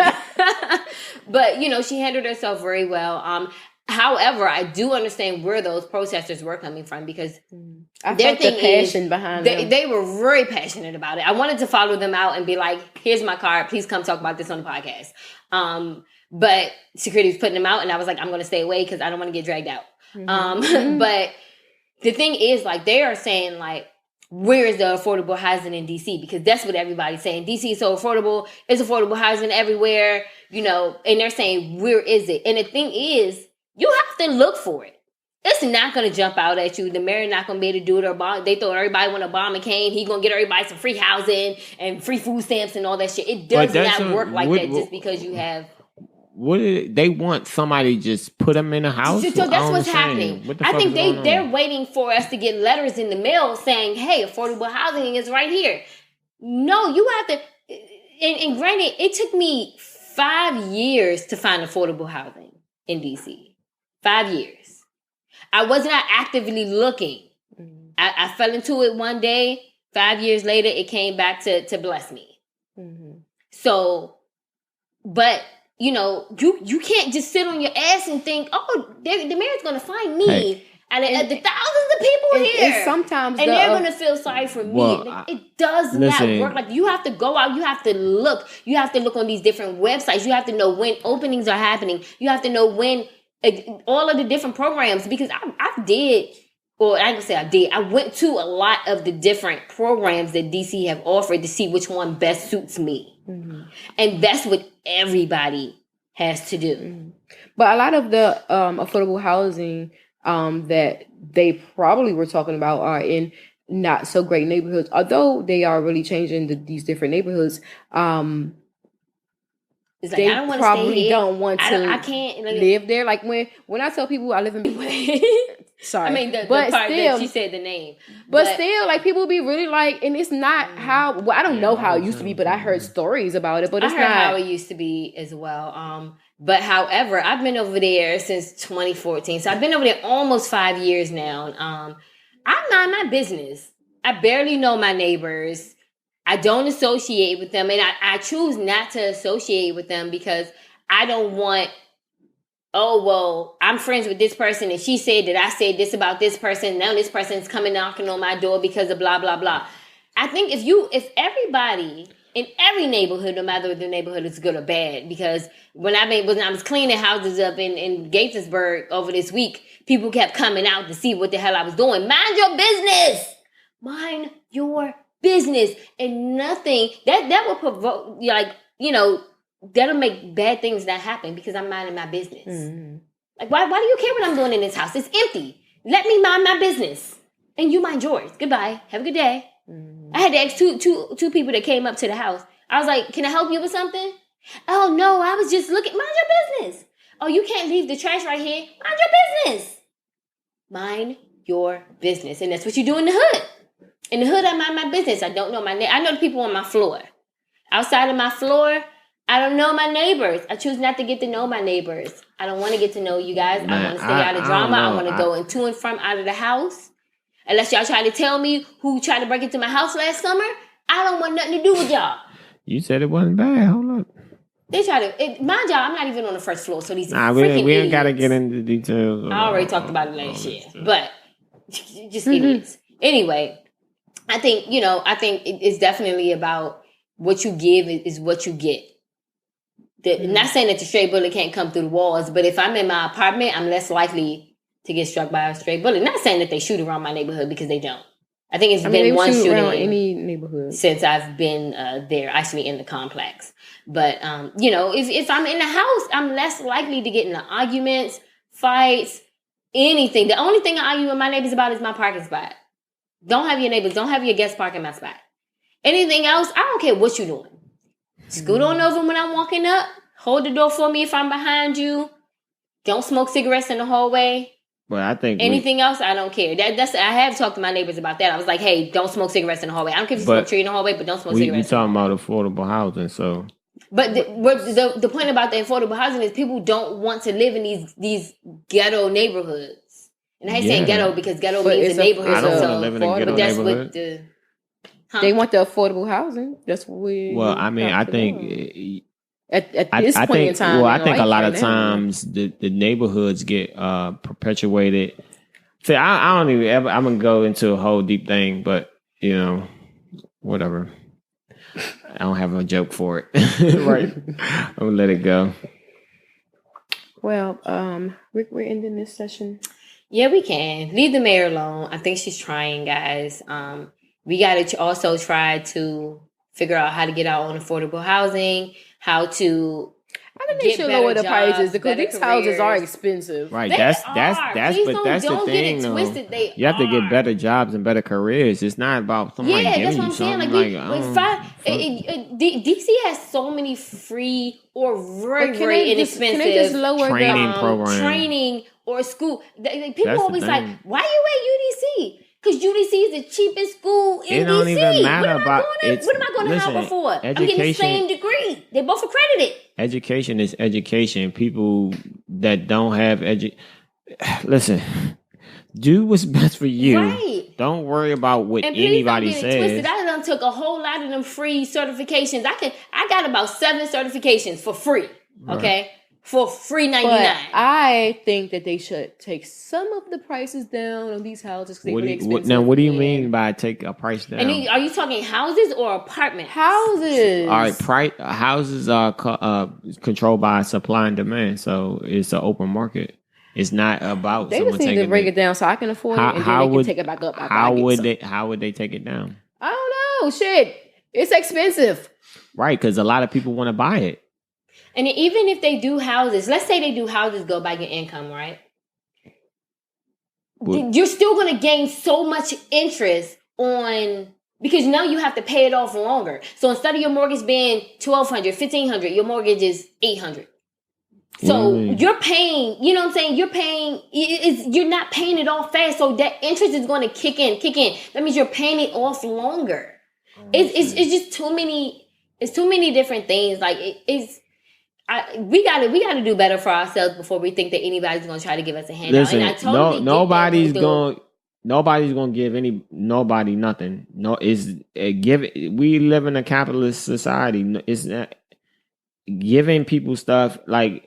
B: But, you know, she handled herself very well. However, I do understand where those protesters were coming from because
A: their thing passion behind them.
B: They were very passionate about it. I wanted to follow them out and be like, here's my card. Please come talk about this on the podcast. But security was putting them out and I was like, I'm going to stay away because I don't want to get dragged out. But the thing is, like, they are saying, like, where is the affordable housing in DC? Because that's what everybody's saying. DC is so affordable. It's affordable housing everywhere, and they're saying, where is it? And the thing is, you have to look for it. It's not going to jump out at you. The mayor not going to be able to do it. They thought everybody when Obama came, he going to get everybody some free housing and free food stamps and all that shit. It does not work like that just because you have...
C: They want somebody to just put them in a house?
B: So that's what's happening. I think they're waiting for us to get letters in the mail saying, hey, affordable housing is right here. No, you have to... And granted, it took me 5 years to find affordable housing in DC. 5 years. I was not actively looking. I fell into it one day. 5 years later, it came back to bless me. So, but, you can't just sit on your ass and think, oh, the mayor's going to find me. And the thousands of people here.
A: And sometimes
B: they're going to feel sorry for me. It does not work. Like, you have to go out. You have to look. You have to look on these different websites. You have to know when openings are happening. You have to know when all of the different programs, because I went to a lot of the different programs that DC have offered to see which one best suits me. And that's what everybody has to do.
A: But a lot of the affordable housing that they probably were talking about are in not so great neighborhoods, although they are really changing these different neighborhoods.
B: It's like,
A: they
B: I don't want
A: probably
B: to stay here.
A: Don't want to
B: I can't
A: live there. Like when I tell people I live in sorry.
B: I mean the part that she said the name.
A: But still, like, people be really like, and it's not how, well, I don't know how it used to be, but I heard stories about it, but it's
B: I heard
A: not
B: how it used to be as well. But however, I've been over there since 2014. So I've been over there almost 5 years now. I mind my business. I barely know my neighbors. I don't associate with them, and I choose not to associate with them because I don't want, oh, well, I'm friends with this person, and she said that I said this about this person, now this person's coming knocking on my door because of blah, blah, blah. I think if everybody in every neighborhood, no matter if the neighborhood is good or bad, because when I was cleaning houses up in Gaithersburg over this week, people kept coming out to see what the hell I was doing. Mind your business! Mind your business. And nothing that will provoke, that'll make bad things not happen because I'm minding my business. Like, why do you care what I'm doing in this house? It's empty. Let me mind my business. And you mind yours. Goodbye. Have a good day. I had to ask two people that came up to the house. I was like, can I help you with something? Oh, no, I was just looking. Mind your business. Oh, you can't leave the trash right here. Mind your business. Mind your business. And that's what you do in the hood. In the hood, I mind my business. I don't know my I know the people on my floor. Outside of my floor, I don't know my neighbors. I choose not to get to know my neighbors. I don't want to get to know you guys. I want to stay out of drama. I want to go to and from out of the house. Unless y'all try to tell me who tried to break into my house last summer, I don't want nothing to do with y'all.
C: You said it wasn't bad. Hold up.
B: They try to... mind y'all, I'm not even on the first floor, so these
C: we ain't got to get into details.
B: I already talked about it last year. But, just idiots. Anyway... I think it's definitely about what you give is what you get. Not saying that the stray bullet can't come through the walls, but if I'm in my apartment, I'm less likely to get struck by a stray bullet. Not saying that they shoot around my neighborhood because they don't. I think it's been one shooting around
A: any neighborhood
B: since I've been there, actually in the complex. But if I'm in the house, I'm less likely to get into arguments, fights, anything. The only thing I argue with my neighbors about is my parking spot. Don't have your guests park in my spot. Anything else, I don't care what you're doing. Scoot on over when I'm walking up. Hold the door for me if I'm behind you. Don't smoke cigarettes in the hallway.
C: Well, I think
B: anything else, I don't care. I have talked to my neighbors about that. I was like, hey, don't smoke cigarettes in the hallway. I don't care if you smoke a tree in the hallway, but don't smoke cigarettes.
C: We're talking about affordable housing, so.
B: But the point about the affordable housing is people don't want to live in these ghetto neighborhoods. And I hate saying ghetto because ghetto means a neighborhood.
C: I don't want to live in a ghetto neighborhood.
A: They want the affordable housing. That's what we...
C: Well, I mean, I think
A: at this point in time.
C: Well, I think a lot of times the neighborhoods get perpetuated. See, I don't even ever. I'm gonna go into a whole deep thing, but whatever. I don't have a joke for it. Right. I'm gonna let it go.
A: Well, we're ending this session.
B: Yeah, we can. Leave the mayor alone. I think she's trying, guys. We got to also try to figure out how to get our own affordable housing, how to
A: I think they should lower the prices because these houses are expensive.
C: Right. That's the thing. Though. You have to get better jobs and better careers. It's not about somebody giving you something.
B: DC has so many free or very inexpensive
C: training programs,
B: training or school. People always like, why you at UDC? Because UDC is the cheapest school in DC.
C: It don't even matter
B: what am I going to Howard for? I'm getting the same degree. They're both accredited.
C: Education is education. People that don't have listen, do what's best for you.
B: Right.
C: Don't worry about what anybody says.
B: Twisted. I done took a whole lot of them free certifications. I got about 7 certifications for free. Okay. Right. For free $99. But
A: I think that they should take some of the prices down on these houses because they're really expensive.
C: Now, what do you mean by take a price down?
B: And are you talking houses or apartments?
A: Houses.
C: All right, houses are controlled by supply and demand, so it's an open market. It's not about
A: they just need to break it down so I can afford it, and then they can take it back up.
C: How would they take it down?
A: I don't know. Shit, it's expensive.
C: Right, because a lot of people want to buy it.
B: And even if they do houses, let's say they do houses go by your income, right? You're still going to gain so much interest because now you have to pay it off longer. So instead of your mortgage being $1,200, $1,500, your mortage is $800. So you're paying, you know what I'm saying? You're not paying it off fast. So that interest is going to kick in. That means you're paying it off longer. It's just too many different things. Like we gotta do better for ourselves before we think that anybody's gonna try to give us a handout.
C: Listen,
B: and I totally
C: nobody's gonna give nobody nothing. No, we live in a capitalist society. It's not giving people stuff like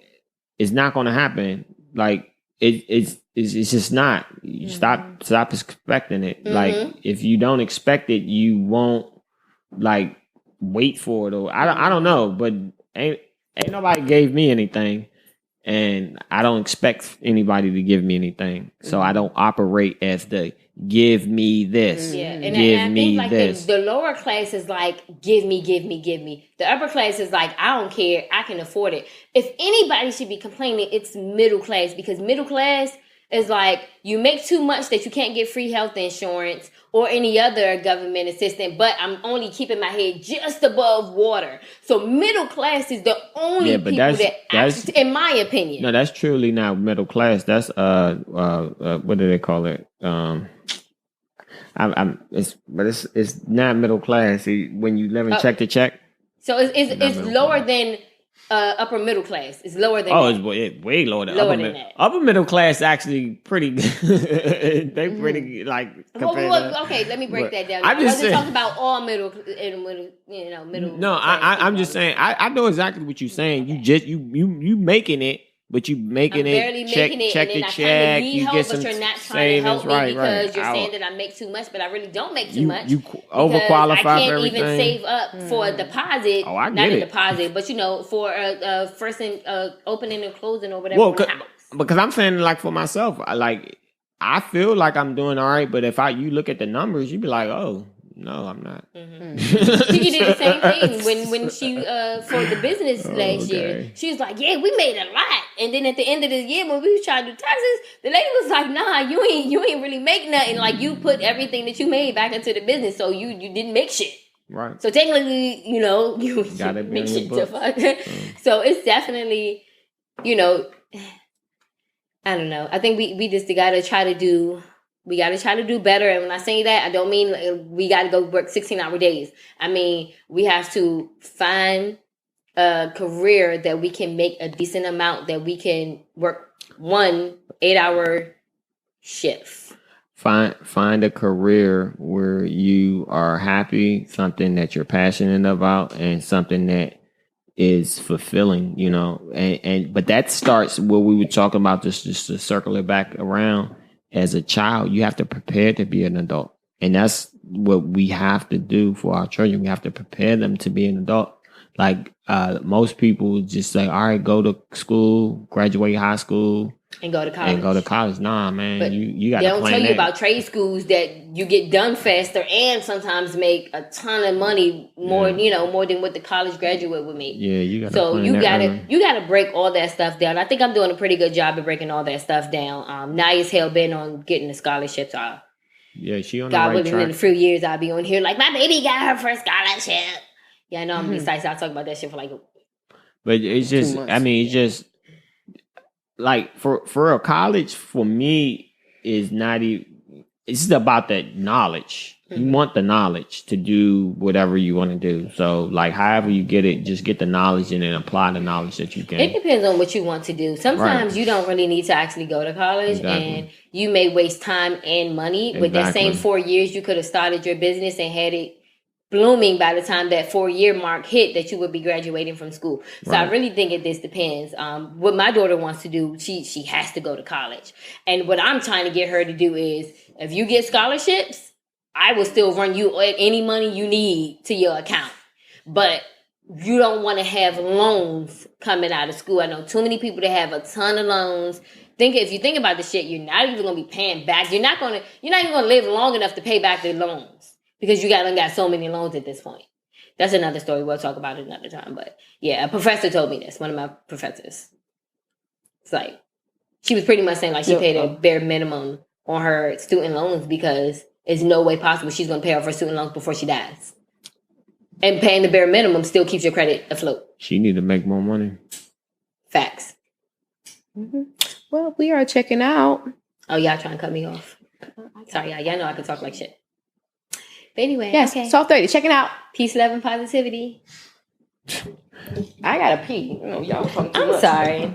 C: it's not gonna happen. Like it's just not. You stop expecting it. Mm-hmm. Like if you don't expect it, you won't like wait for it. Or I don't know, but Ain't nobody gave me anything, and I don't expect anybody to give me anything. So I don't operate as the give me this.
B: Yeah, and I think like the lower class is like give me. The upper class is like I don't care, I can afford it. If anybody should be complaining, it's middle class, because middle class is like you make too much that you can't get free health insurance or any other government assistance, but I'm only keeping my head just above water. So middle class is the only people that's in my opinion.
C: No, that's truly not middle class. That's what do they call it? It's not middle class. When you live in check to check.
B: So it's lower than upper middle class. It's lower than
C: it's way lower than that. Upper middle class actually pretty good. They pretty like
B: okay, let me break that down. I wasn't talking about all middle.
C: No, I'm just saying I know exactly what you're saying. You making it, but you making it check to check. You get some
B: you're not trying
C: savings,
B: to help me because you're saying that I make too much, but I really don't make too much.
C: You overqualify for everything.
B: I can't even save up for a deposit.
C: Oh, I get
B: not
C: it.
B: a deposit, but for a first opening and closing or whatever.
C: Well, because I'm saying like for myself, I feel like I'm doing all right, but if you look at the numbers, you'd be like, oh. No, I'm not.
B: Mm-hmm. She did the same thing when she for the business last year. She was like, "Yeah, we made a lot." And then at the end of the year, when we was trying to do taxes, the lady was like, "Nah, you ain't really make nothing. Like you put everything that you made back into the business, so you didn't make shit."
C: Right.
B: So technically, you gotta make shit to fuck. So it's definitely, I don't know. I think we just gotta try to do. We got to try to do better. And when I say that, I don't mean we got to go work 16-hour days. I mean, we have to find a career that we can make a decent amount, that we can work 1 8-hour shift.
C: Find a career where you are happy, something that you're passionate about, and something that is fulfilling, you know, and but that starts where we were talking about this, just to circle it back around. As a child, you have to prepare to be an adult, and that's what we have to do for our children. We have to prepare them to be an adult. Like most people just say, all right, go to school, graduate high school,
B: and go to college.
C: Nah, man, but you got to.
B: They don't tell you about trade schools that you get done faster and sometimes make a ton of money more, more than what the college graduate would make.
C: Yeah, you got.
B: So you got to break all that stuff down. I think I'm doing a pretty good job of breaking all that stuff down. Naya's hell bent on getting the scholarships.
C: Yeah, she on
B: God
C: the right
B: willing,
C: track.
B: in a few years, I'll be on here like my baby got her first scholarship. Yeah, I know. I'm excited. I'll talk about that shit for
C: But it's just, I mean, it's just like for a college, for me, is not even. It's just about that knowledge. You want the knowledge to do whatever you want to do. So, like, however you get it, just get the knowledge and then apply the knowledge that you can.
B: It depends on what you want to do. Sometimes you don't really need to actually go to college, and you may waste time and money. With that same 4 years, you could have started your business and had it blooming by the time that 4-year mark hit, that you would be graduating from school. So I really think this depends. What my daughter wants to do, she has to go to college. And what I'm trying to get her to do is, if you get scholarships, I will still run you any money you need to your account. But you don't want to have loans coming out of school. I know too many people that have a ton of loans. If you think about the shit, you're not even going to be paying back. You're not even going to live long enough to pay back the loans. Because you got so many loans at this point. That's another story. We'll talk about it another time. But yeah, a professor told me this. One of my professors. It's like, she was pretty much saying like she paid a bare minimum on her student loans because there's no way possible she's going to pay off her student loans before she dies. And paying the bare minimum still keeps your credit afloat.
C: She need to make more money.
B: Facts.
A: Mm-hmm. Well, we are checking out.
B: Oh, y'all trying to cut me off. Sorry, y'all know I can talk like shit. But anyway,
A: yes, okay. Soft30, checking out.
B: Peace, love, and positivity.
A: I gotta pee. Y'all talking too
B: much. I'm sorry.